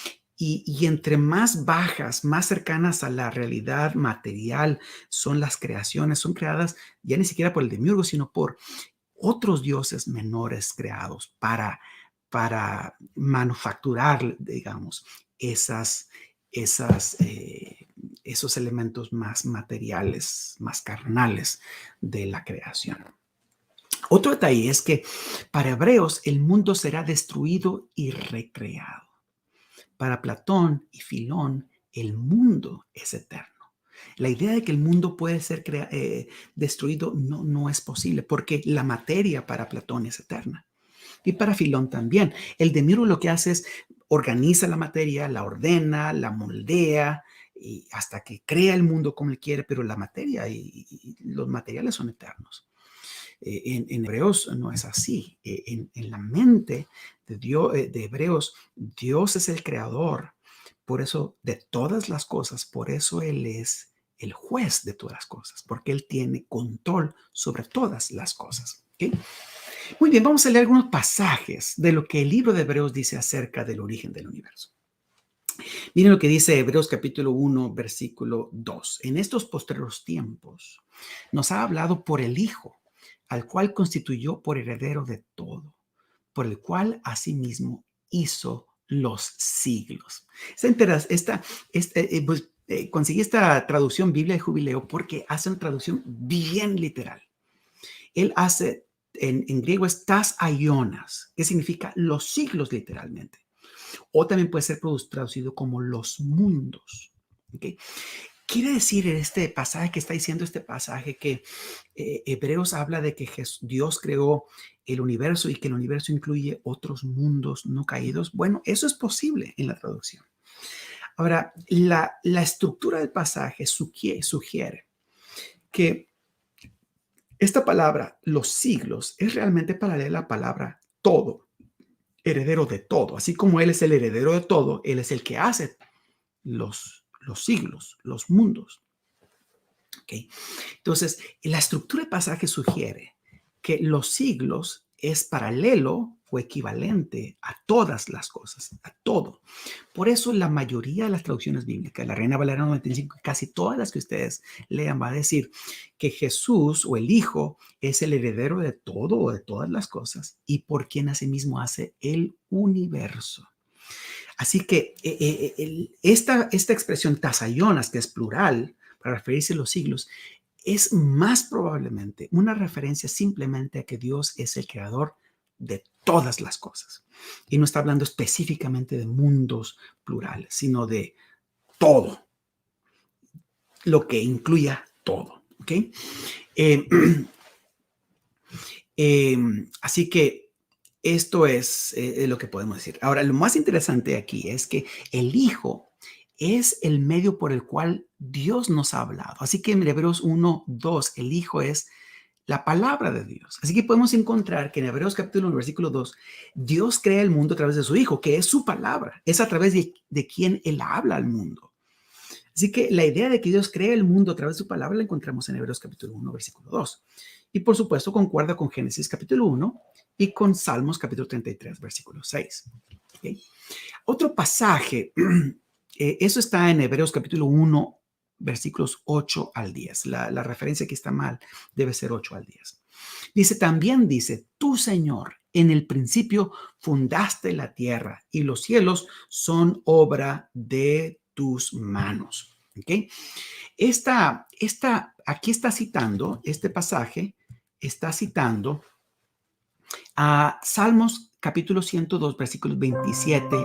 Y entre más bajas, más cercanas a la realidad material son las creaciones, son creadas ya ni siquiera por el demiurgo, sino por otros dioses menores creados para manufacturar, digamos, esos elementos más materiales, más carnales de la creación. Otro detalle es que para Hebreos el mundo será destruido y recreado. Para Platón y Filón, el mundo es eterno. La idea de que el mundo puede ser destruido no es posible, porque la materia para Platón es eterna. Y para Filón también. El demiurgo lo que hace es organiza la materia, la ordena, la moldea, y hasta que crea el mundo como él quiere, pero la materia y los materiales son eternos. En Hebreos no es así. En la mente de Dios, de Hebreos, Dios es el creador, por eso de todas las cosas, por eso Él es el juez de todas las cosas, porque Él tiene control sobre todas las cosas. ¿Okay? Muy bien, vamos a leer algunos pasajes de lo que el libro de Hebreos dice acerca del origen del universo. Miren lo que dice Hebreos capítulo 1, versículo 2. En estos postreros tiempos nos ha hablado por el Hijo, al cual constituyó por heredero de todo, por el cual asimismo hizo los siglos. Conseguí esta traducción Biblia de Jubileo porque hace una traducción bien literal. Él hace, en griego es tas aionas, que significa los siglos literalmente. O también puede ser traducido como los mundos. ¿Okay? Quiere decir en este pasaje que está diciendo este pasaje que Hebreos habla de que Dios creó el universo y que el universo incluye otros mundos no caídos. Bueno, eso es posible en la traducción. Ahora, la estructura del pasaje sugiere que esta palabra, los siglos, es realmente paralela a la palabra todo, heredero de todo. Así como Él es el heredero de todo, Él es el que hace los siglos, los mundos. ¿Okay? Entonces, la estructura del pasaje sugiere que los siglos es paralelo o equivalente a todas las cosas, a todo. Por eso la mayoría de las traducciones bíblicas, la Reina Valera 95, casi todas las que ustedes lean, va a decir que Jesús o el Hijo es el heredero de todo o de todas las cosas y por quien asimismo hace el universo. Así que esta expresión tasayonas, que es plural, para referirse a los siglos, es más probablemente una referencia simplemente a que Dios es el creador de todas las cosas. Y no está hablando específicamente de mundos plurales, sino de todo, lo que incluya todo. ¿Okay? Así que esto es lo que podemos decir. Ahora, lo más interesante aquí es que el Hijo es el medio por el cual Dios nos ha hablado. Así que en Hebreos 1, 2, el Hijo es la palabra de Dios. Así que podemos encontrar que en Hebreos capítulo 1, versículo 2, Dios crea el mundo a través de su Hijo, que es su palabra. Es a través de quien Él habla al mundo. Así que la idea de que Dios crea el mundo a través de su palabra la encontramos en Hebreos capítulo 1, versículo 2. Y por supuesto concuerda con Génesis capítulo 1 y con Salmos capítulo 33, versículo 6. ¿Okay? Otro pasaje, eso está en Hebreos capítulo 1, versículos 8 al 10. La referencia aquí está mal, debe ser 8 al 10. También dice, tú Señor, en el principio fundaste la tierra y los cielos son obra de tus manos. ¿Okay? Aquí está citando, este pasaje está citando a Salmos capítulo 102, versículos 25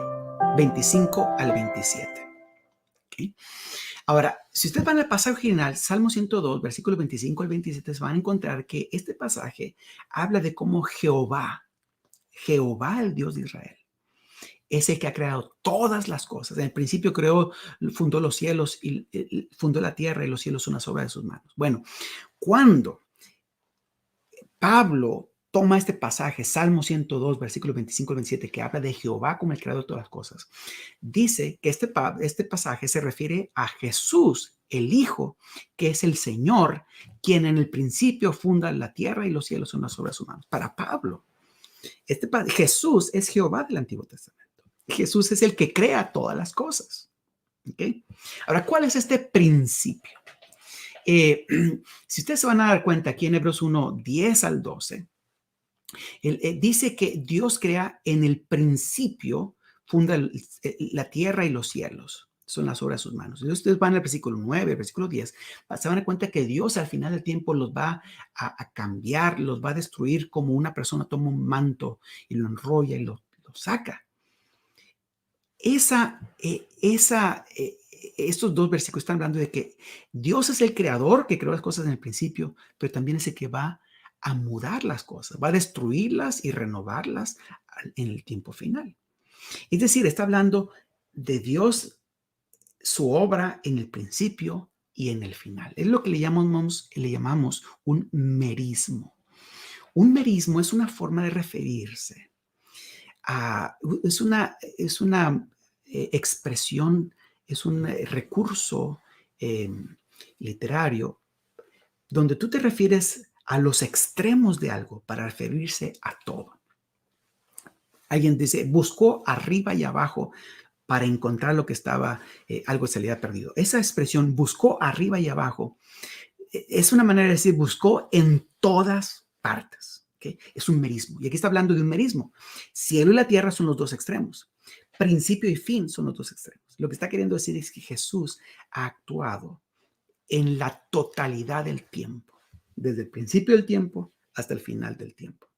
al 27. ¿Okay? Ahora, si ustedes van al pasaje original, Salmo 102, versículos 25 al 27, se van a encontrar que este pasaje habla de cómo Jehová, el Dios de Israel, es el que ha creado todas las cosas. En el principio fundó los cielos y fundó la tierra y los cielos son las obras de sus manos. Bueno, cuando Pablo toma este pasaje, Salmo 102, versículos 25 al 27, que habla de Jehová como el creador de todas las cosas, dice que este pasaje se refiere a Jesús, el Hijo, que es el Señor, quien en el principio funda la tierra y los cielos son las obras de sus manos. Para Pablo, Jesús es Jehová del Antiguo Testamento. Jesús es el que crea todas las cosas. ¿Okay? Ahora, ¿cuál es este principio? Si ustedes se van a dar cuenta aquí en Hebreos 1, 10 al 12, dice que Dios crea en el principio, funda la tierra y los cielos. Son las obras de sus manos. Entonces ustedes van al versículo 9, al versículo 10, se van a dar cuenta que Dios al final del tiempo los va a cambiar, los va a destruir como una persona toma un manto y lo enrolla y lo saca. estos dos versículos están hablando de que Dios es el creador que creó las cosas en el principio, pero también es el que va a mudar las cosas, va a destruirlas y renovarlas en el tiempo final. Es decir, está hablando de Dios, su obra en el principio y en el final. Es lo que le llamamos un merismo. Un merismo es una forma de referirse a, es una expresión, es un recurso literario donde tú te refieres a los extremos de algo para referirse a todo. Alguien dice, buscó arriba y abajo para encontrar lo que estaba, algo se le había perdido. Esa expresión, buscó arriba y abajo, es una manera de decir, buscó en todas partes. ¿Okay? Es un merismo. Y aquí está hablando de un merismo. Cielo y la tierra son los dos extremos. Principio y fin son los dos extremos. Lo que está queriendo decir es que Jesús ha actuado en la totalidad del tiempo, desde el principio del tiempo hasta el final del tiempo.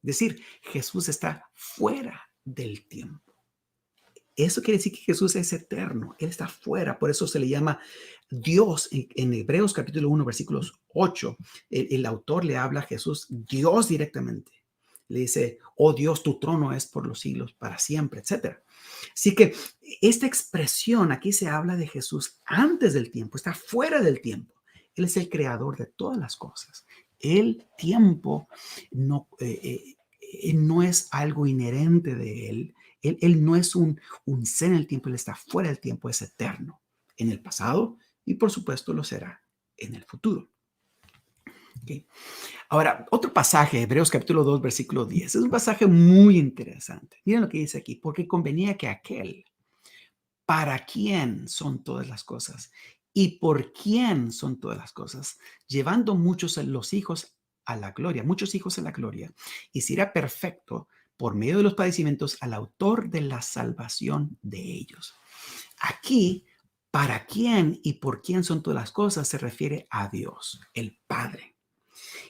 Es decir, Jesús está fuera del tiempo. Eso quiere decir que Jesús es eterno. Él está fuera. Por eso se le llama Dios. En Hebreos capítulo 1, versículos 8, el autor le habla a Jesús, Dios directamente. Le dice, oh Dios, tu trono es por los siglos, para siempre, etc. Así que esta expresión, aquí se habla de Jesús antes del tiempo, está fuera del tiempo. Él es el creador de todas las cosas. El tiempo no es algo inherente de él. Él no es un ser en el tiempo, él está fuera del tiempo, es eterno en el pasado y por supuesto lo será en el futuro. Okay. Ahora, otro pasaje, Hebreos capítulo 2, versículo 10, es un pasaje muy interesante. Miren lo que dice aquí, porque convenía que aquel, para quien son todas las cosas y por quién son todas las cosas, llevando muchos los hijos a la gloria, muchos hijos a la gloria, y será perfecto por medio de los padecimientos al autor de la salvación de ellos. Aquí, para quién y por quién son todas las cosas, se refiere a Dios, el Padre.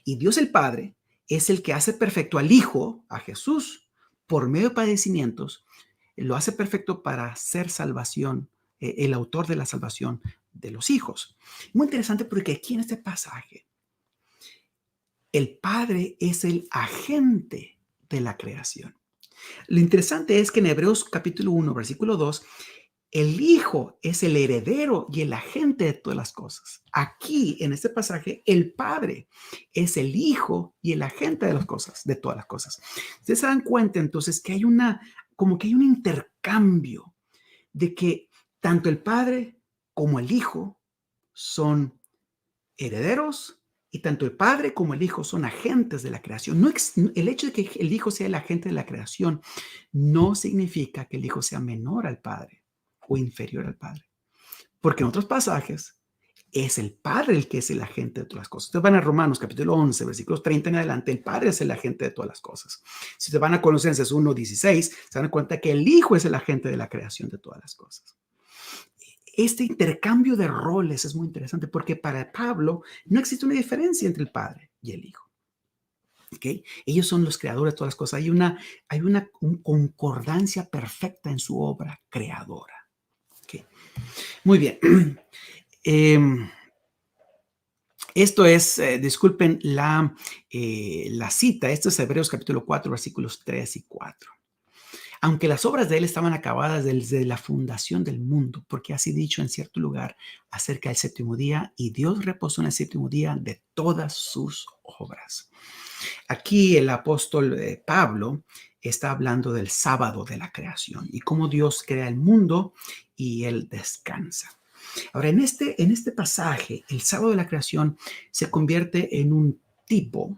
Y Dios el Padre es el que hace perfecto al Hijo, a Jesús, por medio de padecimientos, lo hace perfecto para hacer salvación, el autor de la salvación de los hijos. Muy interesante porque aquí en este pasaje, el Padre es el agente de la creación. Lo interesante es que en Hebreos capítulo 1, versículo 2, el Hijo es el heredero y el agente de todas las cosas. Aquí, en este pasaje, el Padre es el Hijo y el agente de las cosas, de todas las cosas. Ustedes se dan cuenta entonces que hay como que hay un intercambio de que tanto el Padre como el Hijo son herederos y tanto el Padre como el Hijo son agentes de la creación. El hecho de que el Hijo sea el agente de la creación no significa que el Hijo sea menor al Padre o inferior al Padre. Porque en otros pasajes es el Padre el que es el agente de todas las cosas. Ustedes van a Romanos capítulo 11, versículos 30 en adelante, el Padre es el agente de todas las cosas. Si ustedes van a Colosenses 1, 16, se dan cuenta que el Hijo es el agente de la creación de todas las cosas. Este intercambio de roles es muy interesante porque para Pablo no existe una diferencia entre el Padre y el Hijo. ¿Okay? Ellos son los creadores de todas las cosas. Hay una concordancia perfecta en su obra creadora. ¿Okay? Muy bien. Esto es, disculpen la cita, esto es Hebreos capítulo 4, versículos 3 y 4. Aunque las obras de él estaban acabadas desde la fundación del mundo, porque así dicho en cierto lugar acerca del séptimo día, y Dios reposó en el séptimo día de todas sus obras. Aquí el apóstol Pablo está hablando del sábado de la creación y cómo Dios crea el mundo y él descansa. Ahora, en este pasaje, el sábado de la creación se convierte en un tipo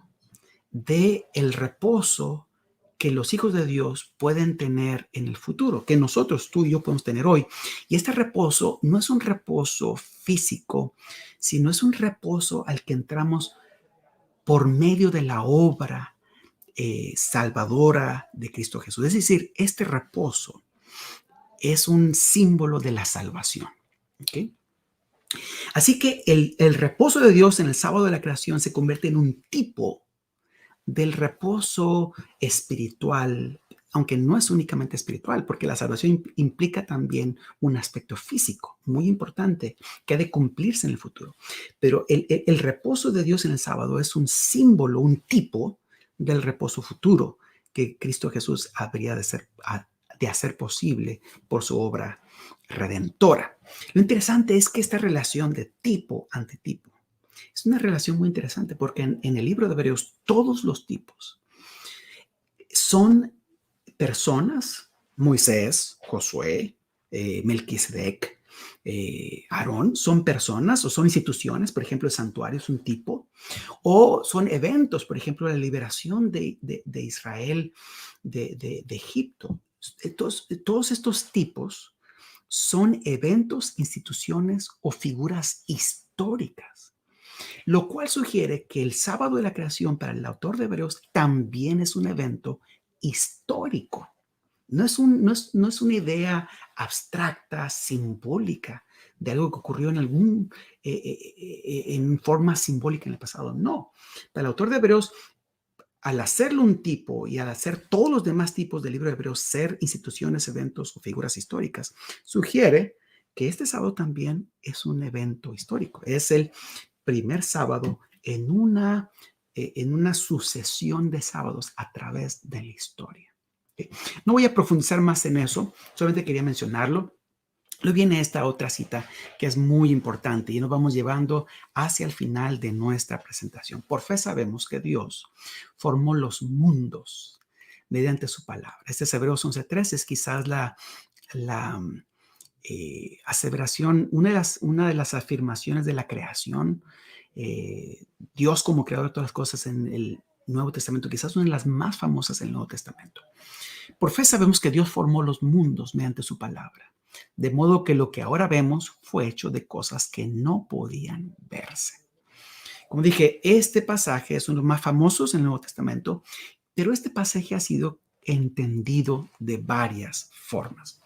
de el reposo que los hijos de Dios pueden tener en el futuro, que nosotros, tú y yo, podemos tener hoy. Y este reposo no es un reposo físico, sino es un reposo al que entramos por medio de la obra salvadora de Cristo Jesús. Es decir, este reposo es un símbolo de la salvación. ¿Okay? Así que el reposo de Dios en el sábado de la creación se convierte en un tipo del reposo espiritual aunque no es únicamente espiritual, porque la salvación implica también un aspecto físico muy importante que ha de cumplirse en el futuro. Pero el reposo de Dios en el sábado es un símbolo, un tipo del reposo futuro que Cristo Jesús habría de hacer posible por su obra redentora. Lo interesante es que esta relación de tipo ante tipo es una relación muy interesante porque en el libro de Hebreos todos los tipos son personas, Moisés, Josué, Melquisedec, Aarón, son personas o son instituciones, por ejemplo, el santuario es un tipo, o son eventos, por ejemplo, la liberación de Israel de Egipto. Todos estos tipos son eventos, instituciones o figuras históricas, lo cual sugiere que el sábado de la creación para el autor de Hebreos también es un evento histórico. No es una idea abstracta, simbólica, de algo que ocurrió en forma simbólica en el pasado. No. Para el autor de Hebreos, al hacerlo un tipo y al hacer todos los demás tipos del libro de Hebreos ser instituciones, eventos o figuras históricas, sugiere que este sábado también es un evento histórico. Es el primer sábado en una sucesión de sábados a través de la historia. No voy a profundizar más en eso, solamente quería mencionarlo. Luego viene esta otra cita que es muy importante y nos vamos llevando hacia el final de nuestra presentación. Por fe sabemos que Dios formó los mundos mediante su palabra. Este es Hebreos 11:3, es quizás la aseveración, una de las afirmaciones de la creación. Dios como creador de todas las cosas en el Nuevo Testamento, quizás una de las más famosas del Nuevo Testamento. Por fe sabemos que Dios formó los mundos mediante su palabra, de modo que lo que ahora vemos fue hecho de cosas que no podían verse. Como dije, este pasaje es uno de los más famosos en el Nuevo Testamento, pero este pasaje ha sido entendido de varias formas.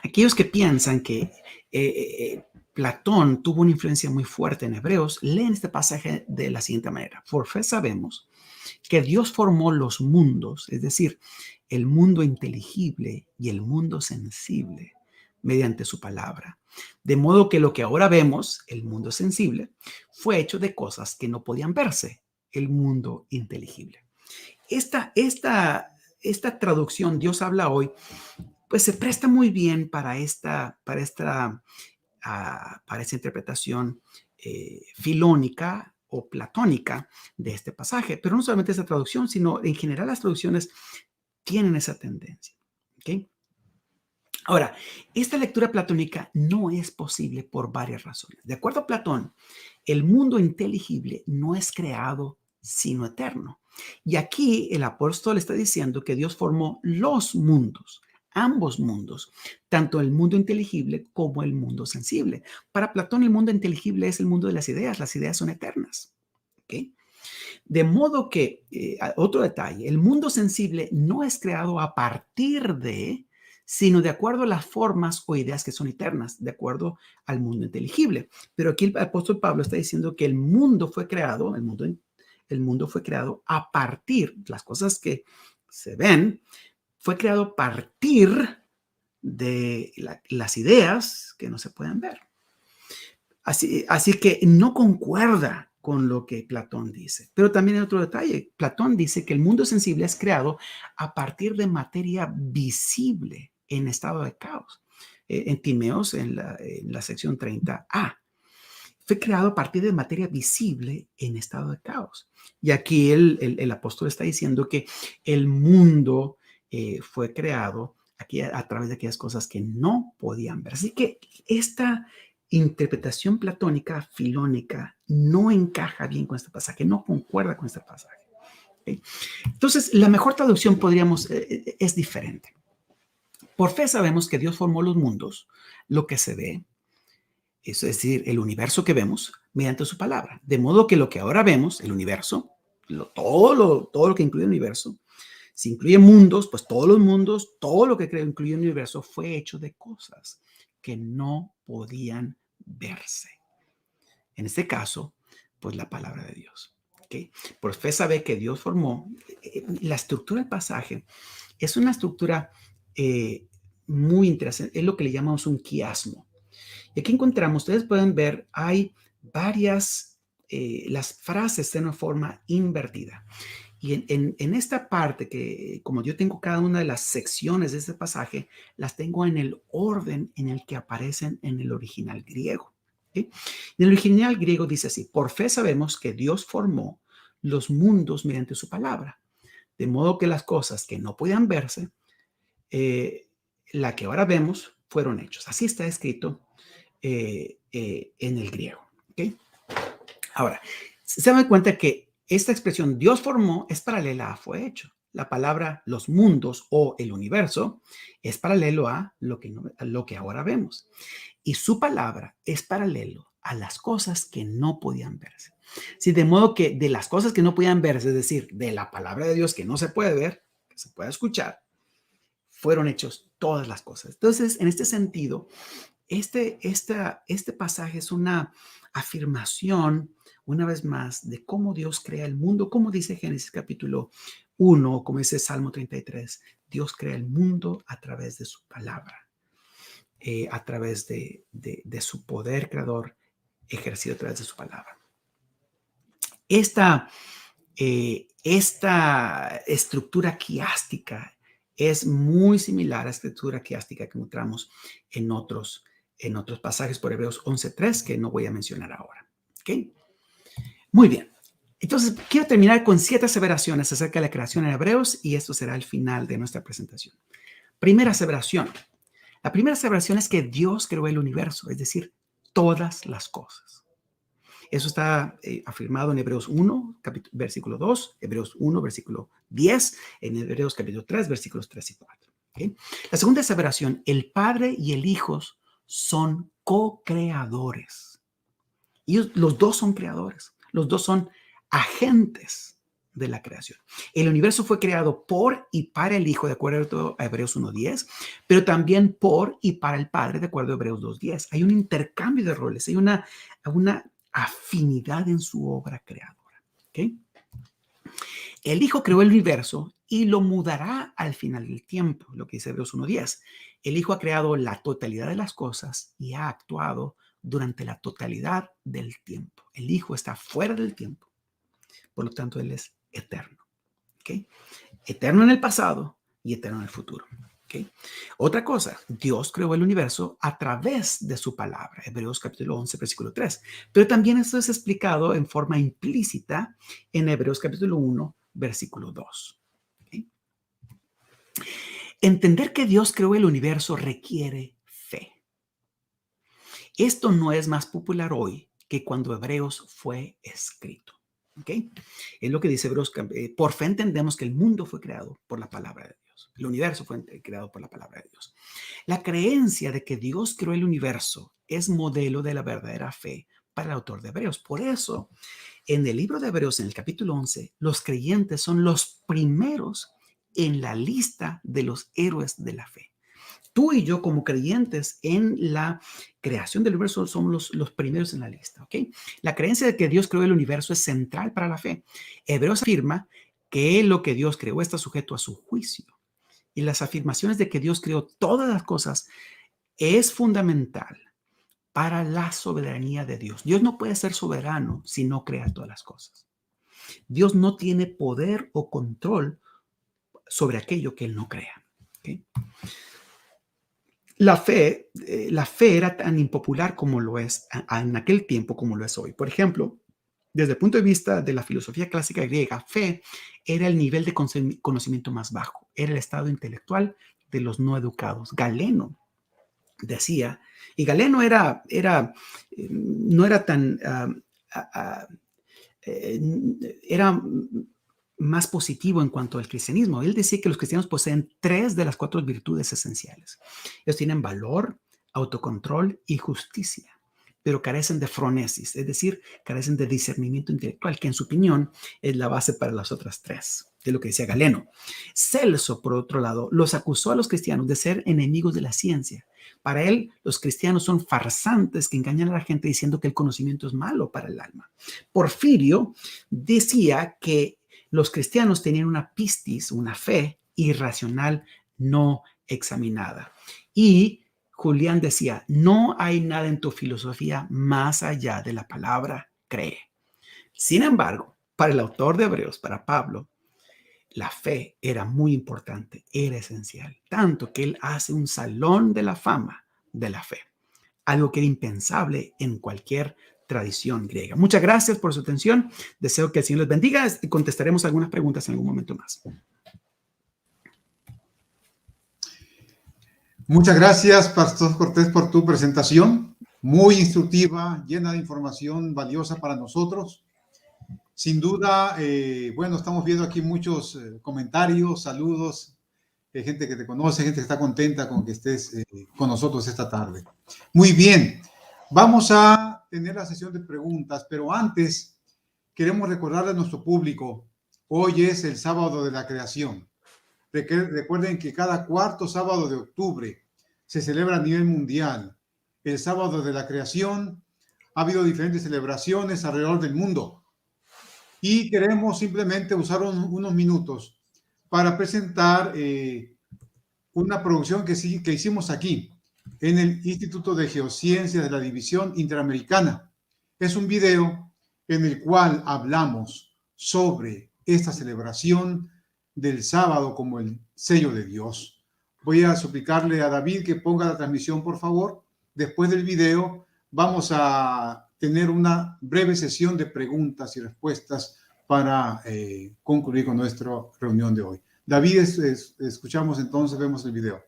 Aquellos que piensan que Platón tuvo una influencia muy fuerte en Hebreos, leen este pasaje de la siguiente manera. Por fe sabemos que Dios formó los mundos, es decir, el mundo inteligible y el mundo sensible, mediante su palabra. De modo que lo que ahora vemos, el mundo sensible, fue hecho de cosas que no podían verse, el mundo inteligible. Esta traducción, Dios habla hoy, pues se presta muy bien para esta interpretación filónica o platónica de este pasaje. Pero no solamente esa traducción, sino en general las traducciones tienen esa tendencia. ¿Okay? Ahora, esta lectura platónica no es posible por varias razones. De acuerdo a Platón, el mundo inteligible no es creado sino eterno. Y aquí el apóstol está diciendo que Dios formó los mundos, ambos mundos, tanto el mundo inteligible como el mundo sensible. Para Platón, el mundo inteligible es el mundo de las ideas son eternas. ¿Okay? De modo que, otro detalle, el mundo sensible no es creado a partir de, sino de acuerdo a las formas o ideas que son eternas, de acuerdo al mundo inteligible. Pero aquí el apóstol Pablo está diciendo que el mundo fue creado, el mundo fue creado a partir, las cosas que se ven, fue creado a partir de las ideas que no se pueden ver. Así que no concuerda con lo que Platón dice. Pero también hay otro detalle. Platón dice que el mundo sensible es creado a partir de materia visible en estado de caos. En Timeos, en la sección 30a. Fue creado a partir de materia visible en estado de caos. Y aquí el apóstol está diciendo que el mundo fue creado aquí a través de aquellas cosas que no podían ver. Así que esta interpretación platónica, filónica, no encaja bien con este pasaje, no concuerda con este pasaje. ¿Okay? Entonces, la mejor traducción es diferente. Por fe sabemos que Dios formó los mundos, lo que se ve, es decir, el universo que vemos, mediante su palabra. De modo que lo que ahora vemos, el universo, todo lo que incluye el universo, si incluye mundos, pues todos los mundos, todo lo que incluye el universo fue hecho de cosas que no podían verse. En este caso, pues la palabra de Dios. ¿Okay? Por fe sabe que Dios formó, la estructura del pasaje Es una estructura muy interesante. Es lo que le llamamos un quiasmo. Y aquí encontramos, ustedes pueden ver, hay varias, las frases de una forma invertida. Y en esta parte que, como yo tengo cada una de las secciones de este pasaje, las tengo en el orden en el que aparecen en el original griego. ¿Sí? En el original griego dice así: por fe sabemos que Dios formó los mundos mediante su palabra, de modo que las cosas que no podían verse, la que ahora vemos, fueron hechos. Así está escrito en el griego. ¿Okay? Ahora, se dan cuenta que esta expresión Dios formó es paralela a fue hecho. La palabra los mundos o el universo es paralelo a lo que ahora vemos. Y su palabra es paralelo a las cosas que no podían verse. Sí, de modo que de las cosas que no podían verse, es decir, de la palabra de Dios que no se puede ver, que se puede escuchar, fueron hechos todas las cosas. Entonces, en este sentido, este pasaje es una afirmación, una vez más, de cómo Dios crea el mundo, como dice Génesis capítulo 1, como dice Salmo 33, Dios crea el mundo a través de su palabra, a través de su poder creador ejercido a través de su palabra. Esta estructura quiástica es muy similar a la estructura quiástica que encontramos en otros pasajes por Hebreos 11:3, que no voy a mencionar ahora. ¿Okay? Muy bien. Entonces, quiero terminar con 7 aseveraciones acerca de la creación en Hebreos, y esto será el final de nuestra presentación. Primera aseveración. La primera aseveración es que Dios creó el universo, es decir, todas las cosas. Eso está afirmado en Hebreos 1, versículo 2, Hebreos 1, versículo 10, en Hebreos capítulo 3, versículos 3 y 4. ¿Okay? La segunda aseveración, el Padre y el Hijo son co-creadores. Y los dos son creadores, los dos son agentes de la creación. El universo fue creado por y para el Hijo, de acuerdo a Hebreos 1:10, pero también por y para el Padre, de acuerdo a Hebreos 2:10. Hay un intercambio de roles, hay una afinidad en su obra creadora. ¿Okay? El Hijo creó el universo y lo mudará al final del tiempo, lo que dice Hebreos 1:10. El Hijo ha creado la totalidad de las cosas y ha actuado durante la totalidad del tiempo. El Hijo está fuera del tiempo, por lo tanto, Él es eterno. ¿Okay? Eterno en el pasado y eterno en el futuro. ¿Okay? Otra cosa, Dios creó el universo a través de su palabra, Hebreos capítulo 11, versículo 3. Pero también esto es explicado en forma implícita en Hebreos capítulo 1, versículo 2. ¿Okay? Entender que Dios creó el universo requiere fe. Esto no es más popular hoy que cuando Hebreos fue escrito. ¿Okay? Es lo que dice Hebreos. Por fe entendemos que el mundo fue creado por la palabra de Dios. El universo fue creado por la palabra de Dios. La creencia de que Dios creó el universo es modelo de la verdadera fe para el autor de Hebreos. Por eso, en el libro de Hebreos, en el capítulo 11, los creyentes son los primeros en la lista de los héroes de la fe. Tú y yo, como creyentes en la creación del universo, somos los primeros en la lista. ¿Okay? La creencia de que Dios creó el universo es central para la fe. Hebreos afirma que lo que Dios creó está sujeto a su juicio. Y las afirmaciones de que Dios creó todas las cosas es fundamental para la soberanía de Dios. Dios no puede ser soberano si no crea todas las cosas. Dios no tiene poder o control sobre aquello que Él no crea. ¿Okay? La fe era tan impopular como lo es en aquel tiempo como lo es hoy. Por ejemplo, desde el punto de vista de la filosofía clásica griega, fe era el nivel de conocimiento más bajo, era el estado intelectual de los no educados. Galeno decía, y Galeno no era tan, era más positivo en cuanto al cristianismo. Él decía que los cristianos poseen 3 de las 4 virtudes esenciales. Ellos tienen valor, autocontrol y justicia, pero carecen de phronesis, es decir, carecen de discernimiento intelectual, que en su opinión es la base para las otras 3, de lo que decía Galeno. Celso, por otro lado, los acusó a los cristianos de ser enemigos de la ciencia. Para él, los cristianos son farsantes que engañan a la gente diciendo que el conocimiento es malo para el alma. Porfirio decía que los cristianos tenían una pistis, una fe irracional no examinada. Y Julián decía, no hay nada en tu filosofía más allá de la palabra cree. Sin embargo, para el autor de Hebreos, para Pablo, la fe era muy importante, era esencial, tanto que él hace un salón de la fama de la fe, algo que era impensable en cualquier tradición griega. Muchas gracias por su atención. Deseo que el Señor les bendiga y contestaremos algunas preguntas en algún momento más. Muchas gracias, Pastor Cortés, por tu presentación, muy instructiva, llena de información valiosa para nosotros. Sin duda, bueno, estamos viendo aquí muchos comentarios, saludos, gente que te conoce, gente que está contenta con que estés con nosotros esta tarde. Muy bien, vamos a tener la sesión de preguntas, pero antes queremos recordarle a nuestro público, hoy es el sábado de la creación. Recuerden que cada cuarto sábado de octubre se celebra a nivel mundial el sábado de la creación. Ha habido diferentes celebraciones alrededor del mundo y queremos simplemente usar unos minutos para presentar una producción que hicimos aquí en el Instituto de Geociencias de la División Interamericana. Es un video en el cual hablamos sobre esta celebración del sábado como el sello de Dios. Voy a suplicarle a David que ponga la transmisión, por favor. Después del video vamos a tener una breve sesión de preguntas y respuestas para concluir con nuestra reunión de hoy. David, escuchamos entonces, vemos el video.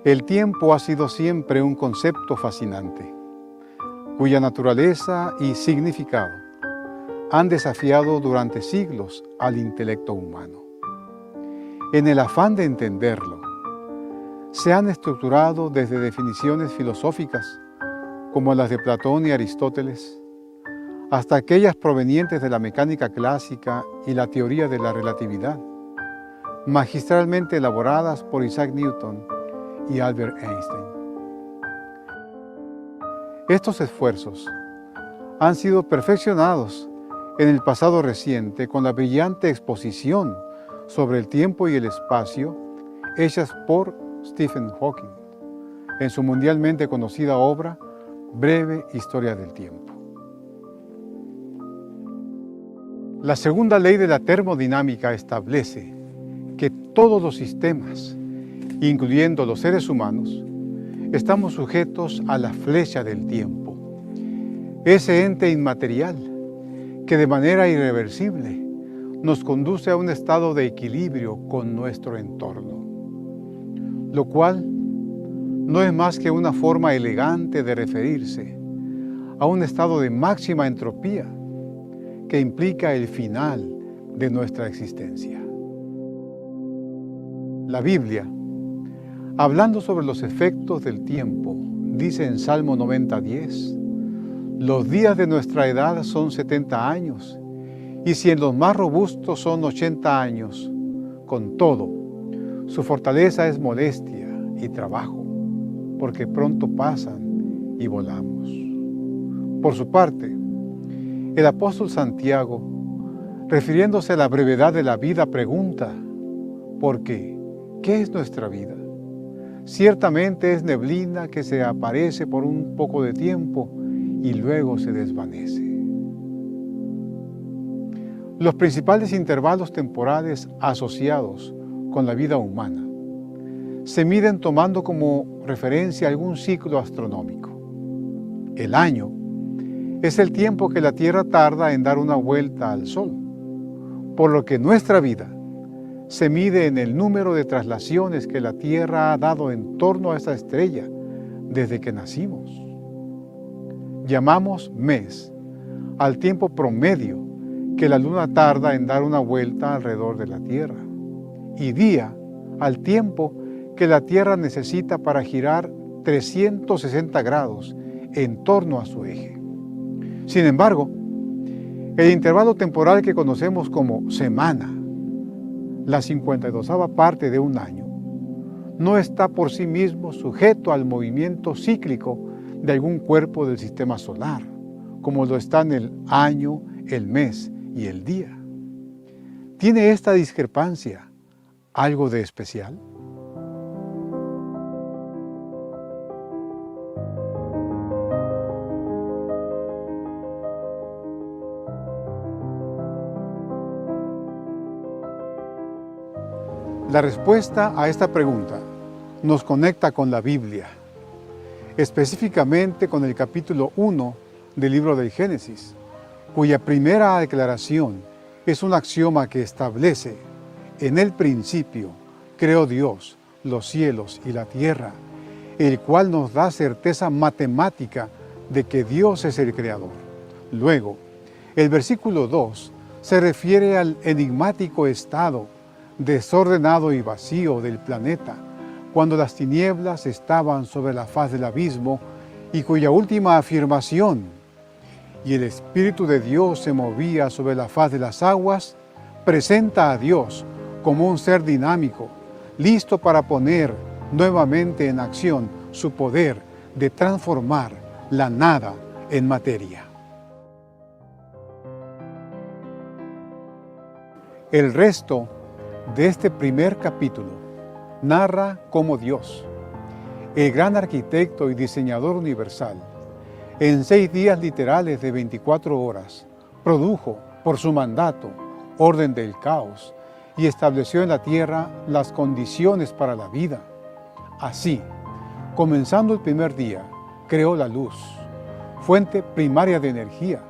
El tiempo ha sido siempre un concepto fascinante, cuya naturaleza y significado han desafiado durante siglos al intelecto humano. En el afán de entenderlo, se han estructurado desde definiciones filosóficas, como las de Platón y Aristóteles, hasta aquellas provenientes de la mecánica clásica y la teoría de la relatividad, magistralmente elaboradas por Isaac Newton y Albert Einstein. Estos esfuerzos han sido perfeccionados en el pasado reciente con la brillante exposición sobre el tiempo y el espacio hechas por Stephen Hawking en su mundialmente conocida obra Breve Historia del Tiempo. La segunda ley de la termodinámica establece que todos los sistemas, incluyendo los seres humanos, estamos sujetos a la flecha del tiempo, ese ente inmaterial que de manera irreversible nos conduce a un estado de equilibrio con nuestro entorno, lo cual no es más que una forma elegante de referirse a un estado de máxima entropía que implica el final de nuestra existencia. La Biblia, hablando sobre los efectos del tiempo, dice en Salmo 90:10, los días de nuestra edad son 70 años, y si en los más robustos son 80 años, con todo, su fortaleza es molestia y trabajo, porque pronto pasan y volamos. Por su parte, el apóstol Santiago, refiriéndose a la brevedad de la vida, pregunta, ¿por qué? ¿Qué es nuestra vida? Ciertamente es neblina que se aparece por un poco de tiempo y luego se desvanece. Los principales intervalos temporales asociados con la vida humana se miden tomando como referencia algún ciclo astronómico. El año es el tiempo que la Tierra tarda en dar una vuelta al Sol, por lo que nuestra vida se mide en el número de traslaciones que la Tierra ha dado en torno a esta estrella desde que nacimos. Llamamos mes al tiempo promedio que la Luna tarda en dar una vuelta alrededor de la Tierra, y día al tiempo que la Tierra necesita para girar 360 grados en torno a su eje. Sin embargo, el intervalo temporal que conocemos como semana, la 52ª parte de un año, no está por sí mismo sujeto al movimiento cíclico de algún cuerpo del sistema solar, como lo están el año, el mes y el día. ¿Tiene esta discrepancia algo de especial? La respuesta a esta pregunta nos conecta con la Biblia, específicamente con el capítulo 1 del libro del Génesis, cuya primera declaración es un axioma que establece: en el principio creó Dios los cielos y la tierra, el cual nos da certeza matemática de que Dios es el creador. Luego, el versículo 2 se refiere al enigmático estado desordenado y vacío del planeta, cuando las tinieblas estaban sobre la faz del abismo, y cuya última afirmación, y el Espíritu de Dios se movía sobre la faz de las aguas, presenta a Dios como un ser dinámico, listo para poner nuevamente en acción su poder de transformar la nada en materia. El resto de este primer capítulo narra cómo Dios, el gran arquitecto y diseñador universal, en 6 días literales de 24 horas, produjo por su mandato orden del caos y estableció en la tierra las condiciones para la vida. Así, comenzando el primer día, creó la luz, fuente primaria de energía,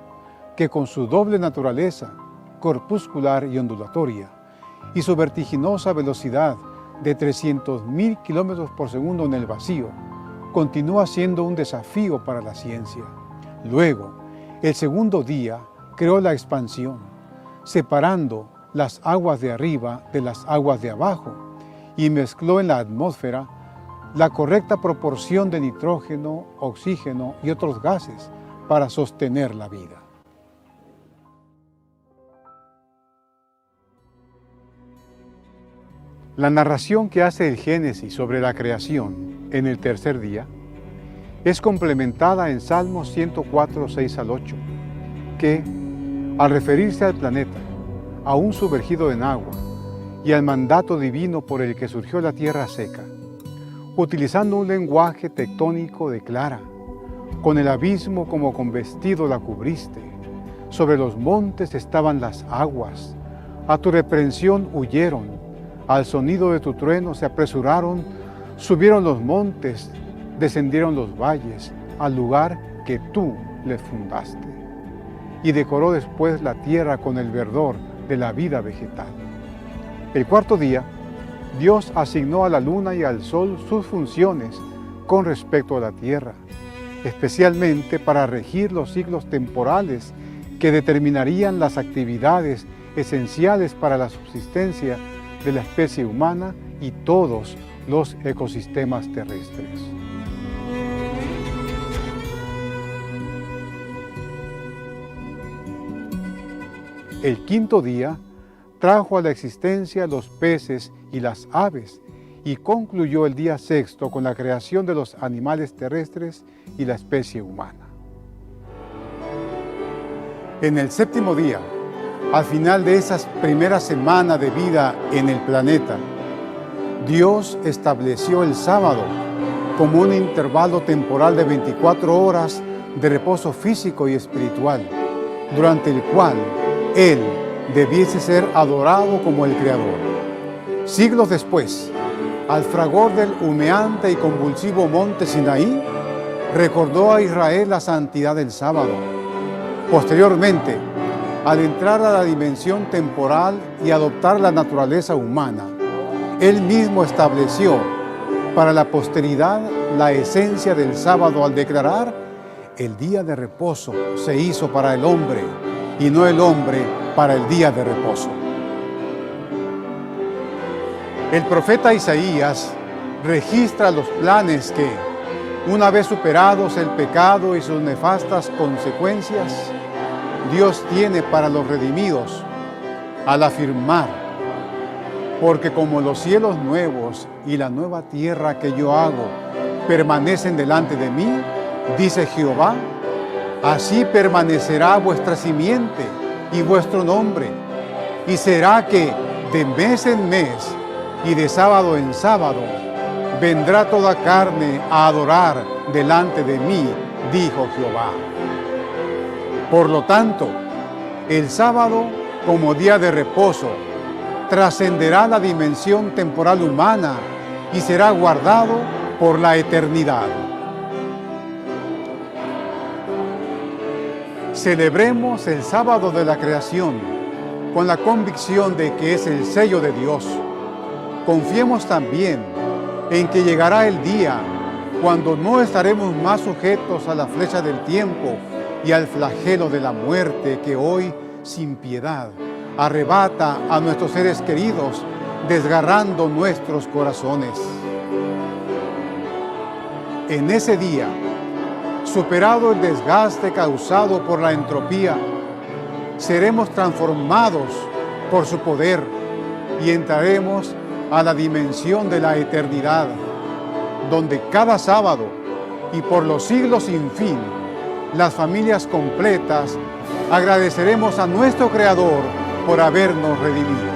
que con su doble naturaleza, corpuscular y ondulatoria, y su vertiginosa velocidad de 300.000 kilómetros por segundo en el vacío, continúa siendo un desafío para la ciencia. Luego, el segundo día creó la expansión, separando las aguas de arriba de las aguas de abajo, y mezcló en la atmósfera la correcta proporción de nitrógeno, oxígeno y otros gases para sostener la vida. La narración que hace el Génesis sobre la creación en el tercer día es complementada en Salmos 104, 6 al 8, que, al referirse al planeta, aún sumergido en agua, y al mandato divino por el que surgió la tierra seca, utilizando un lenguaje tectónico, declara: con el abismo como con vestido la cubriste, sobre los montes estaban las aguas, a tu reprensión huyeron, al sonido de tu trueno se apresuraron, subieron los montes, descendieron los valles, al lugar que tú les fundaste. Y decoró después la tierra con el verdor de la vida vegetal. El cuarto día, Dios asignó a la luna y al sol sus funciones con respecto a la tierra, especialmente para regir los ciclos temporales que determinarían las actividades esenciales para la subsistencia de la especie humana y todos los ecosistemas terrestres. El quinto día trajo a la existencia los peces y las aves, y concluyó el día sexto con la creación de los animales terrestres y la especie humana. En el séptimo día, al final de esas primeras semanas de vida en el planeta, Dios estableció el sábado como un intervalo temporal de 24 horas de reposo físico y espiritual, durante el cual Él debiese ser adorado como el Creador. Siglos después, al fragor del humeante y convulsivo monte Sinaí, recordó a Israel la santidad del sábado. Posteriormente, al entrar a la dimensión temporal y adoptar la naturaleza humana, Él mismo estableció para la posteridad la esencia del sábado al declarar: el día de reposo se hizo para el hombre y no el hombre para el día de reposo. El profeta Isaías registra los planes que, una vez superados el pecado y sus nefastas consecuencias, Dios tiene para los redimidos, al afirmar: porque como los cielos nuevos y la nueva tierra que yo hago permanecen delante de mí, dice Jehová, así permanecerá vuestra simiente y vuestro nombre. Y será que de mes en mes y de sábado en sábado vendrá toda carne a adorar delante de mí, dijo Jehová. Por lo tanto, el sábado como día de reposo trascenderá la dimensión temporal humana y será guardado por la eternidad. Celebremos el sábado de la creación con la convicción de que es el sello de Dios. Confiemos también en que llegará el día cuando no estaremos más sujetos a la flecha del tiempo y al flagelo de la muerte que hoy, sin piedad, arrebata a nuestros seres queridos, desgarrando nuestros corazones. En ese día, superado el desgaste causado por la entropía, seremos transformados por su poder y entraremos a la dimensión de la eternidad, donde cada sábado y por los siglos sin fin, las familias completas agradeceremos a nuestro Creador por habernos redimido.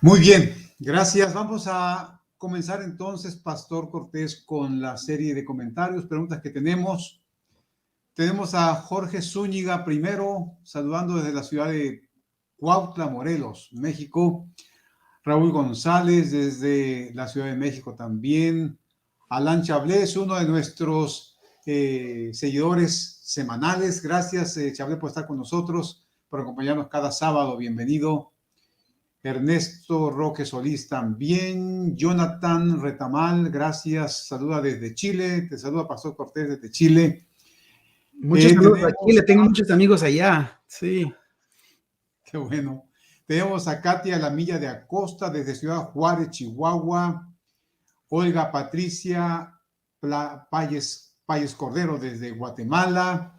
Muy bien, gracias. Vamos a comenzar entonces, Pastor Cortés, con la serie de comentarios, preguntas que tenemos. Tenemos a Jorge Zúñiga primero, saludando desde la ciudad de Cuautla, Morelos, México. Raúl González desde la Ciudad de México también. Alan Chablés, uno de nuestros seguidores semanales. Gracias, Chablés, por estar con nosotros, por acompañarnos cada sábado. Bienvenido. Ernesto Roque Solís también. Jonathan Retamal, gracias. Saluda desde Chile. Te saluda Pastor Cortés desde Chile. Muchos saludos a Chile. Tengo muchos amigos allá. Sí. Qué bueno. Tenemos a Katia Lamilla de Acosta desde Ciudad Juárez, Chihuahua. Olga Patricia Payes Cordero desde Guatemala.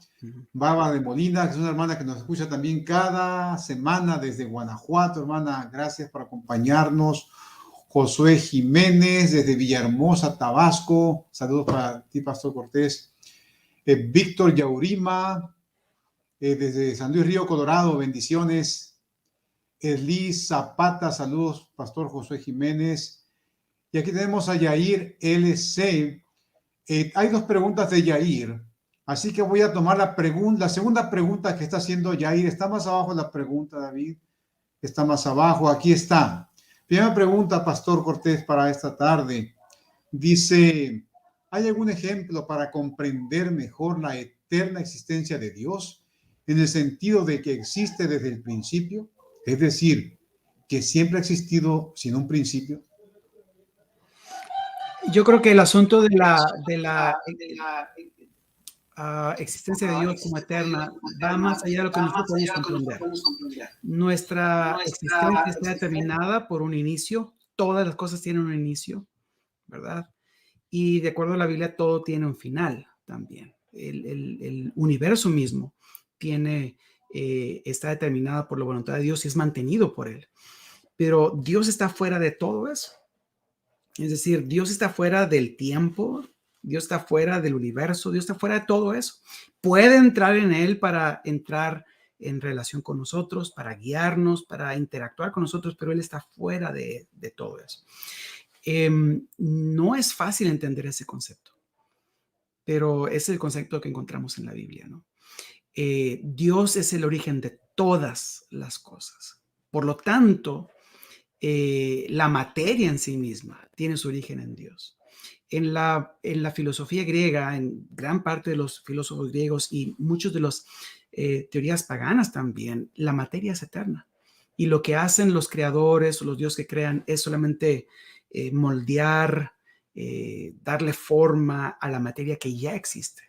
Bárbara de Molina, que es una hermana que nos escucha también cada semana desde Guanajuato. Hermana, gracias por acompañarnos. Josué Jiménez desde Villahermosa, Tabasco. Saludos para ti, Pastor Cortés. Víctor Yaurima desde San Luis Río Colorado. Bendiciones. Elis Zapata, saludos, Pastor Josué Jiménez. Y aquí tenemos a Yair LC. Hay dos preguntas de Yair. Así que voy a tomar la segunda pregunta que está haciendo Yair. Está más abajo la pregunta, David. Está más abajo. Aquí está. Primera pregunta, Pastor Cortés, para esta tarde. Dice, ¿hay algún ejemplo para comprender mejor la eterna existencia de Dios en el sentido de que existe desde el principio? Es decir, que siempre ha existido sin un principio. Yo creo que el asunto de la existencia de Dios como eterna va más allá de lo que nosotros podemos comprender. Nuestra existencia está determinada por un inicio. Todas las cosas tienen un inicio, ¿verdad? Y de acuerdo a la Biblia, todo tiene un final también. El universo mismo está determinado por la voluntad de Dios y es mantenido por él. Pero Dios está fuera de todo eso. Es decir, Dios está fuera del tiempo, Dios está fuera del universo, Dios está fuera de todo eso. Puede entrar en él para entrar en relación con nosotros, para guiarnos, para interactuar con nosotros, pero él está fuera de todo eso. No es fácil entender ese concepto, pero es el concepto que encontramos en la Biblia, ¿no? Dios es el origen de todas las cosas. Por lo tanto, la materia en sí misma tiene su origen en Dios. En la filosofía griega, en gran parte de los filósofos griegos y muchos de las teorías paganas también, la materia es eterna. Y lo que hacen los creadores o los dioses que crean es solamente moldear, darle forma a la materia que ya existe.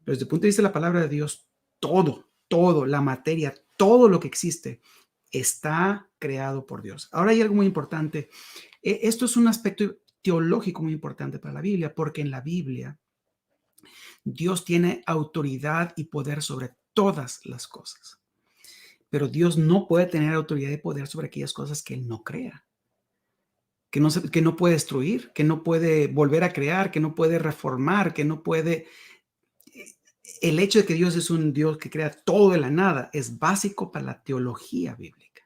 Pero desde el punto de vista de la palabra de Dios, todo, la materia, todo lo que existe está creado por Dios. Ahora hay algo muy importante. Esto es un aspecto teológico muy importante para la Biblia, porque en la Biblia Dios tiene autoridad y poder sobre todas las cosas. Pero Dios no puede tener autoridad y poder sobre aquellas cosas que Él no crea, que no puede destruir, que no puede volver a crear, que no puede reformar, que no puede... El hecho de que Dios es un Dios que crea todo de la nada es básico para la teología bíblica,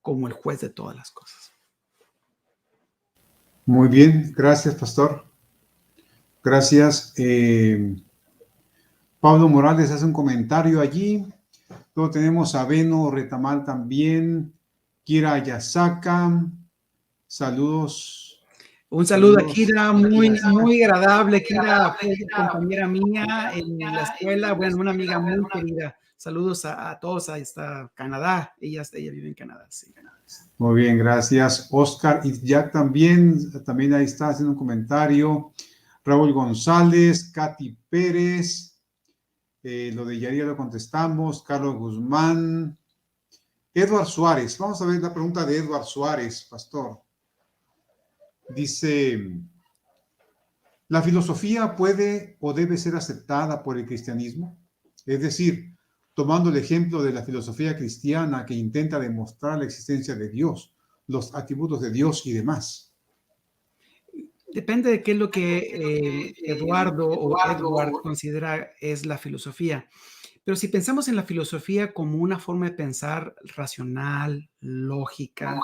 como el juez de todas las cosas. Muy bien, gracias, pastor. Gracias. Pablo Morales hace un comentario allí. Luego tenemos a Beno Retamal también. Kira Yasaka. Saludos. Un saludo a Kira, muy agradable. Kira fue compañera mía en la escuela, bueno, una amiga muy querida. Saludos a todos, ahí está Canadá, ella vive en Canadá, sí. Muy bien, gracias. Oscar y Jack también ahí está haciendo un comentario. Raúl González, Katy Pérez, lo de Yaría lo contestamos. Carlos Guzmán, Edward Suárez. Vamos a ver la pregunta de Edward Suárez, pastor. Dice, ¿la filosofía puede o debe ser aceptada por el cristianismo? Es decir, tomando el ejemplo de la filosofía cristiana que intenta demostrar la existencia de Dios, los atributos de Dios y demás. Depende de qué es lo que Edward considera es la filosofía. Pero si pensamos en la filosofía como una forma de pensar racional, lógica,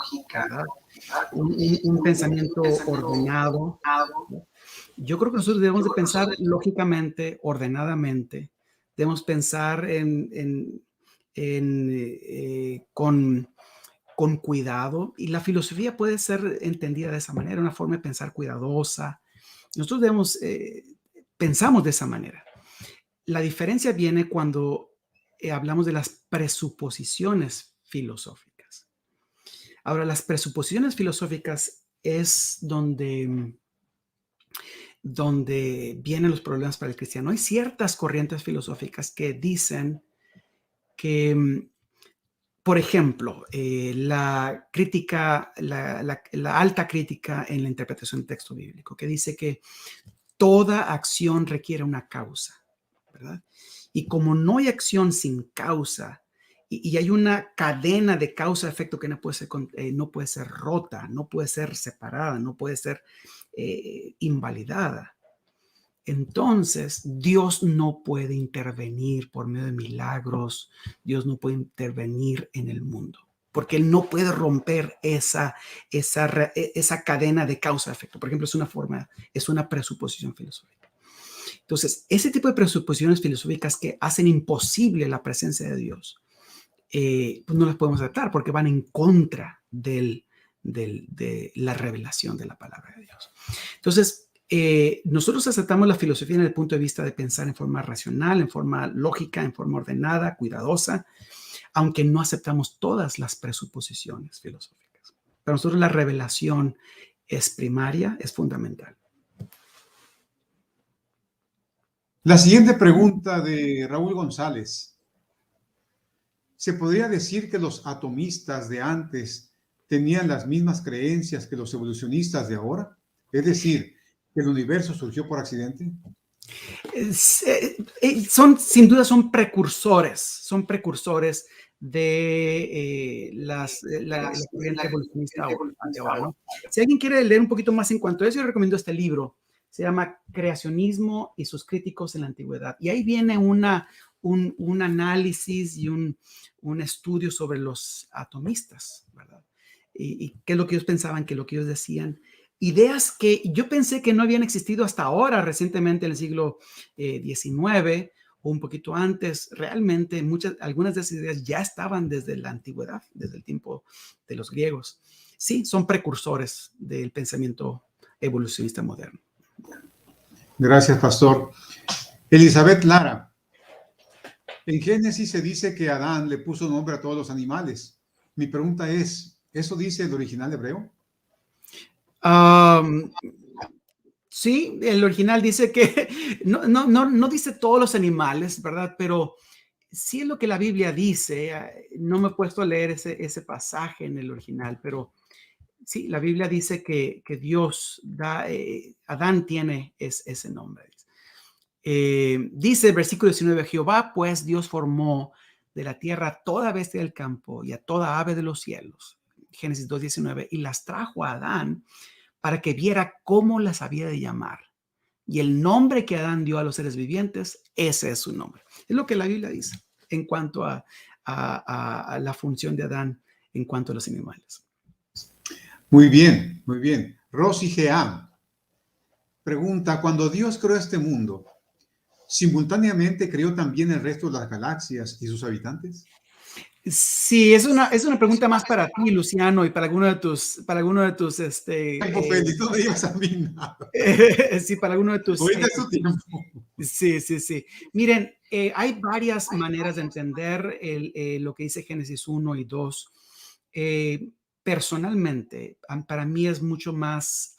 un pensamiento ordenado, yo creo que nosotros debemos de pensar lógicamente, ordenadamente, debemos pensar con cuidado, y la filosofía puede ser entendida de esa manera, una forma de pensar cuidadosa. Nosotros pensamos de esa manera. La diferencia viene cuando hablamos de las presuposiciones filosóficas. Ahora, las presuposiciones filosóficas es donde vienen los problemas para el cristiano. Hay ciertas corrientes filosóficas que dicen que, por ejemplo, la alta crítica en la interpretación del texto bíblico, que dice que toda acción requiere una causa, ¿verdad? Y como no hay acción sin causa, y hay una cadena de causa-efecto que no puede ser rota, no puede ser separada, no puede ser invalidada, entonces Dios no puede intervenir por medio de milagros, Dios no puede intervenir en el mundo, porque Él no puede romper esa cadena de causa-efecto. Por ejemplo, es una presuposición filosófica. Entonces, ese tipo de presuposiciones filosóficas que hacen imposible la presencia de Dios, pues no las podemos aceptar porque van en contra de la revelación de la palabra de Dios. Entonces, nosotros aceptamos la filosofía en el punto de vista de pensar en forma racional, en forma lógica, en forma ordenada, cuidadosa, aunque no aceptamos todas las presuposiciones filosóficas. Para nosotros la revelación es primaria, es fundamental. La siguiente pregunta de Raúl González. ¿Se podría decir que los atomistas de antes tenían las mismas creencias que los evolucionistas de ahora? Es decir, ¿que el universo surgió por accidente? Sin duda son precursores de la corriente evolucionista ahora, ¿no? Si alguien quiere leer un poquito más en cuanto a eso, yo recomiendo este libro. Se llama Creacionismo y sus críticos en la antigüedad. Y ahí viene un análisis y un estudio sobre los atomistas, ¿verdad? Y qué es lo que ellos pensaban, qué es lo que ellos decían. Ideas que yo pensé que no habían existido hasta ahora, recientemente en el siglo XIX o un poquito antes. Realmente algunas de esas ideas ya estaban desde la antigüedad, desde el tiempo de los griegos. sí, son precursores del pensamiento evolucionista moderno. Gracias, pastor. Elizabeth Lara, en Génesis se dice que Adán le puso nombre a todos los animales. Mi pregunta es, ¿eso dice el original hebreo? Sí, el original dice que no dice todos los animales, ¿verdad? Pero sí es lo que la Biblia dice. No me he puesto a leer ese pasaje en el original, pero sí, la Biblia dice que Dios da, Adán tiene ese nombre. Dice el versículo 19, Jehová pues Dios formó de la tierra toda bestia del campo y a toda ave de los cielos. Génesis 2:19, y las trajo a Adán para que viera cómo las había de llamar. Y el nombre que Adán dio a los seres vivientes, ese es su nombre. Es lo que la Biblia dice en cuanto a la función de Adán en cuanto a los animales. Muy bien, muy bien. Rosy Geam pregunta, cuando Dios creó este mundo, ¿simultáneamente creó también el resto de las galaxias y sus habitantes? Sí, es una pregunta más para ti, Luciano, y para alguno de tus, Félix, no me digas a mí nada. sí, para alguno de tus. Ahorita es tu tiempo. Sí. Miren, hay varias maneras de entender lo que dice Génesis 1 y 2. Personalmente, para mí es mucho más,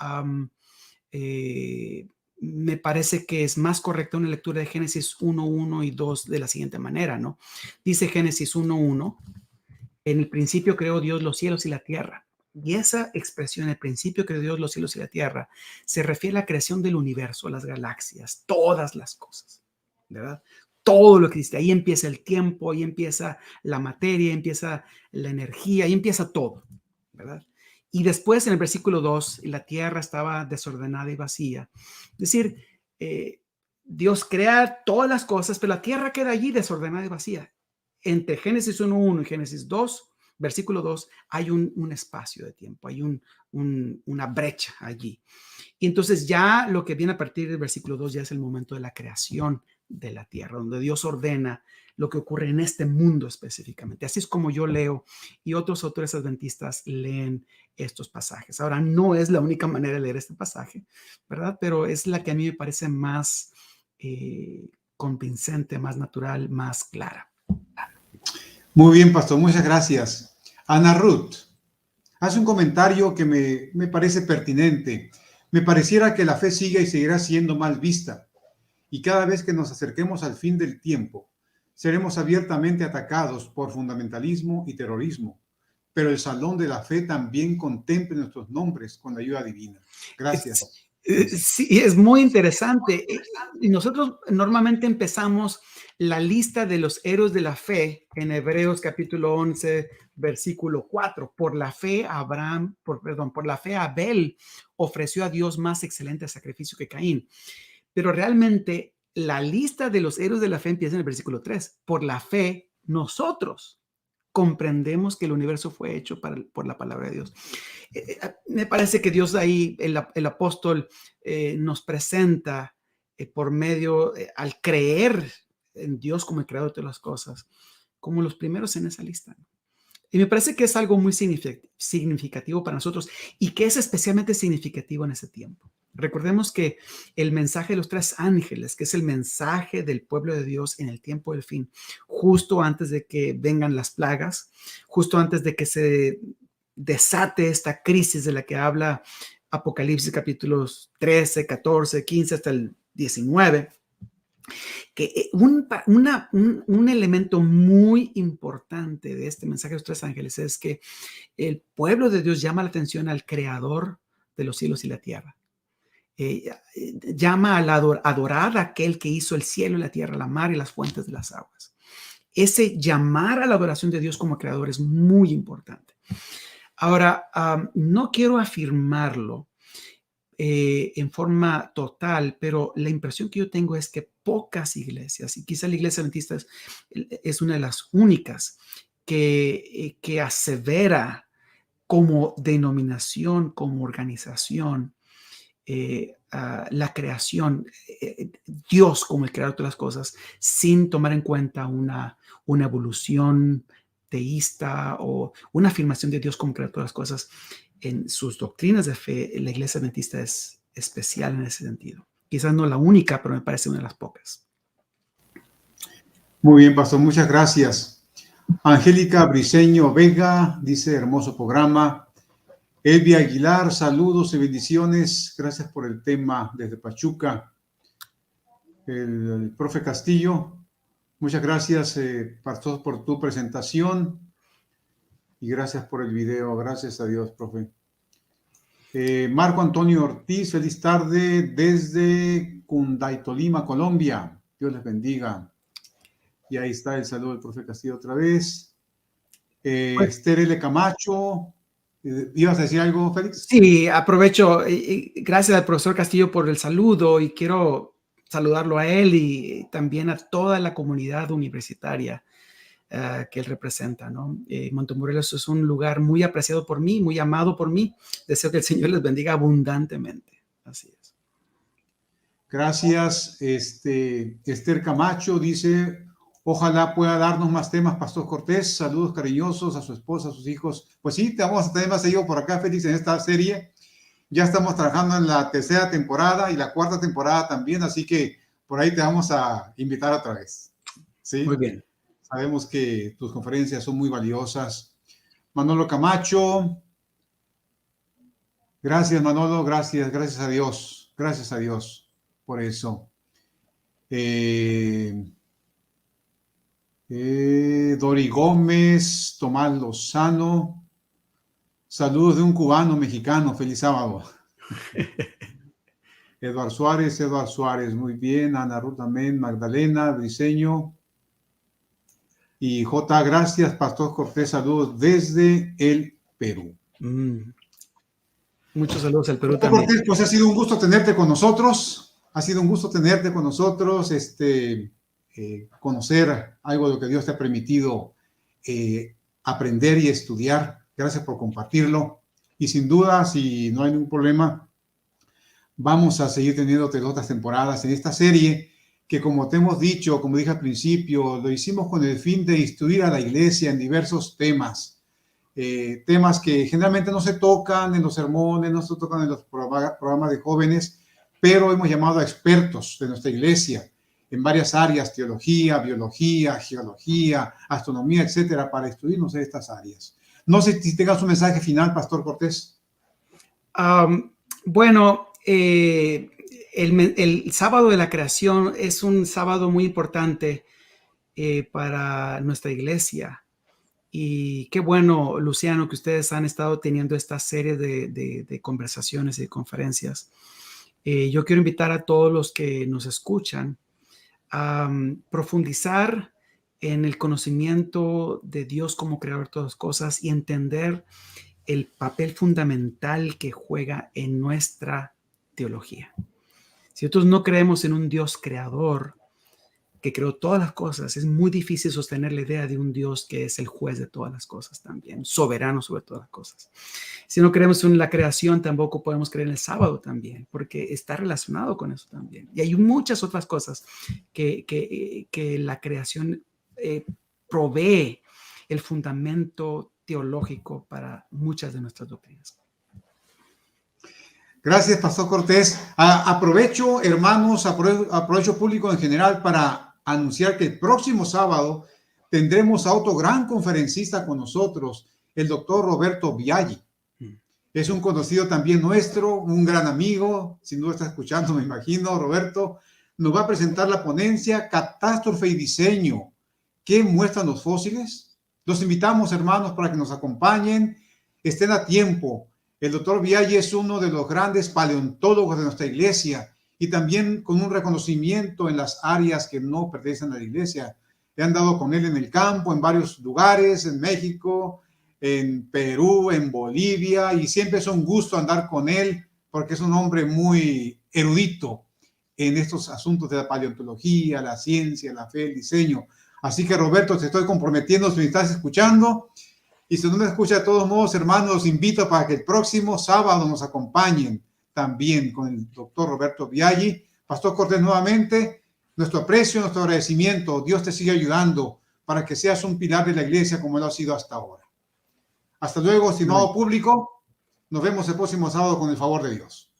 me parece que es más correcta una lectura de Génesis 1:1 y 2 de la siguiente manera, ¿no? Dice Génesis 1:1, en el principio creó Dios los cielos y la tierra. Y esa expresión, en el principio creó Dios los cielos y la tierra, se refiere a la creación del universo, las galaxias, todas las cosas, ¿verdad? Todo lo que existe. Ahí empieza el tiempo, ahí empieza la materia, ahí empieza la energía, ahí empieza todo, ¿verdad? Y después en el versículo 2, la tierra estaba desordenada y vacía. Es decir, Dios crea todas las cosas, pero la tierra queda allí desordenada y vacía. Entre Génesis 1:1 y Génesis 2, versículo 2, hay un espacio de tiempo, hay una brecha allí. Y entonces ya lo que viene a partir del versículo 2 ya es el momento de la creación de la tierra, donde Dios ordena lo que ocurre en este mundo específicamente. Así es como yo leo y otros autores adventistas leen estos pasajes. Ahora, no es la única manera de leer este pasaje, ¿verdad? Pero es la que a mí me parece más convincente, más natural, más clara. Muy bien, pastor, muchas gracias. Ana Ruth hace un comentario que me parece pertinente. Me pareciera que la fe sigue y seguirá siendo mal vista. Y cada vez que nos acerquemos al fin del tiempo, seremos abiertamente atacados por fundamentalismo y terrorismo. Pero el Salón de la Fe también contemple nuestros nombres con la ayuda divina. Gracias. Sí, es muy interesante. Y nosotros normalmente empezamos la lista de los héroes de la fe en Hebreos capítulo 11, versículo 4. Por la fe por la fe Abel ofreció a Dios más excelente sacrificio que Caín. Pero realmente la lista de los héroes de la fe empieza en el versículo 3. Por la fe nosotros comprendemos que el universo fue hecho por la palabra de Dios. Me parece que Dios ahí, el apóstol, nos presenta por medio, al creer en Dios como el creador de todas las cosas, como los primeros en esa lista. Y me parece que es algo muy significativo para nosotros y que es especialmente significativo en ese tiempo. Recordemos que el mensaje de los 3 ángeles, que es el mensaje del pueblo de Dios en el tiempo del fin, justo antes de que vengan las plagas, justo antes de que se desate esta crisis de la que habla Apocalipsis capítulos 13, 14, 15 hasta el 19, que un elemento muy importante de este mensaje de los 3 ángeles es que el pueblo de Dios llama la atención al creador de los cielos y la tierra. Llama a adorar a aquel que hizo el cielo y la tierra, la mar y las fuentes de las aguas. Ese llamar a la adoración de Dios como creador es muy importante. Ahora, no quiero afirmarlo en forma total, pero la impresión que yo tengo es que pocas iglesias, y quizá la iglesia adventista es una de las únicas que asevera como denominación, como organización, la creación, Dios como el creador de todas las cosas, sin tomar en cuenta una evolución teísta o una afirmación de Dios como creador de todas las cosas. en sus doctrinas de fe, la Iglesia Adventista es especial en ese sentido. Quizás no la única, pero me parece una de las pocas. Muy bien, pastor, muchas gracias. Angélica Briceño Vega dice, hermoso programa. Elvia Aguilar, saludos y bendiciones. Gracias por el tema desde Pachuca. El profe Castillo, muchas gracias, pastor, por tu presentación. Y gracias por el video. Gracias a Dios, profe. Marco Antonio Ortiz, feliz tarde desde Cunday, Tolima, Colombia. Dios les bendiga. Y ahí está el saludo del profe Castillo otra vez. Esther L. Camacho, ¿ibas a decir algo, Félix? Sí, aprovecho. Gracias al profesor Castillo por el saludo y quiero saludarlo a él y también a toda la comunidad universitaria que él representa, ¿no? Montemorelos es un lugar muy apreciado por mí, muy amado por mí. Deseo que el Señor les bendiga abundantemente. Así es. Gracias. Esther Camacho dice, ojalá pueda darnos más temas, Pastor Cortés. Saludos cariñosos a su esposa, a sus hijos. Pues sí, te vamos a tener más seguido por acá, Félix, en esta serie. Ya estamos trabajando en la tercera temporada y la cuarta temporada también, así que por ahí te vamos a invitar otra vez. ¿Sí? Muy bien. Sabemos que tus conferencias son muy valiosas. Manolo Camacho. Gracias, Manolo. Gracias a Dios. Gracias a Dios por eso. Dori Gómez, Tomás Lozano. Saludos de un cubano mexicano. Feliz sábado. Eduardo Suárez, muy bien. Ana Ruth también. Magdalena Briceño. Y J, gracias, Pastor Cortés, saludos desde el Perú. Muchos saludos al Perú Pastor también. Cortés, pues ha sido un gusto tenerte con nosotros. Conocer algo de lo que Dios te ha permitido aprender y estudiar. Gracias por compartirlo. Y sin duda, si no hay ningún problema, vamos a seguir teniéndote otras temporadas en esta serie que, como te hemos dicho, como dije al principio, lo hicimos con el fin de instruir a la iglesia en diversos temas. Temas que generalmente no se tocan en los sermones, no se tocan en los programas de jóvenes, pero hemos llamado a expertos de nuestra iglesia en varias áreas, teología, biología, geología, astronomía, etcétera, para instruirnos en estas áreas. No sé si tengas un mensaje final, Pastor Cortés. Bueno, el sábado de la creación es un sábado muy importante para nuestra iglesia. Y qué bueno, Luciano, que ustedes han estado teniendo esta serie de conversaciones y de conferencias. Yo quiero invitar a todos los que nos escuchan a profundizar en el conocimiento de Dios como creador de todas las cosas y entender el papel fundamental que juega en nuestra teología. Si nosotros no creemos en un Dios creador que creó todas las cosas, es muy difícil sostener la idea de un Dios que es el juez de todas las cosas también, soberano sobre todas las cosas. Si no creemos en la creación, tampoco podemos creer en el sábado también, porque está relacionado con eso también. Y hay muchas otras cosas que la creación provee el fundamento teológico para muchas de nuestras doctrinas. Gracias, Pastor Cortés. Aprovecho, hermanos, aprovecho público en general para anunciar que el próximo sábado tendremos a otro gran conferencista con nosotros, el doctor Roberto Biaggi. Es un conocido también nuestro, un gran amigo, sin duda está escuchando, me imagino, Roberto. Nos va a presentar la ponencia Catástrofe y Diseño. ¿Qué muestran los fósiles? Los invitamos, hermanos, para que nos acompañen, estén a tiempo. El doctor Biaggi es uno de los grandes paleontólogos de nuestra iglesia y también con un reconocimiento en las áreas que no pertenecen a la iglesia. He andado con él en el campo, en varios lugares, en México, en Perú, en Bolivia, y siempre es un gusto andar con él porque es un hombre muy erudito en estos asuntos de la paleontología, la ciencia, la fe, el diseño. Así que, Roberto, te estoy comprometiendo si me estás escuchando. Y si no me escucha, de todos modos, hermanos, los invito para que el próximo sábado nos acompañen también con el doctor Roberto Biaggi. Pastor Cortés, nuevamente, nuestro aprecio, nuestro agradecimiento. Dios te sigue ayudando para que seas un pilar de la iglesia como lo ha sido hasta ahora. Hasta luego, estimado público. Nos vemos el próximo sábado con el favor de Dios.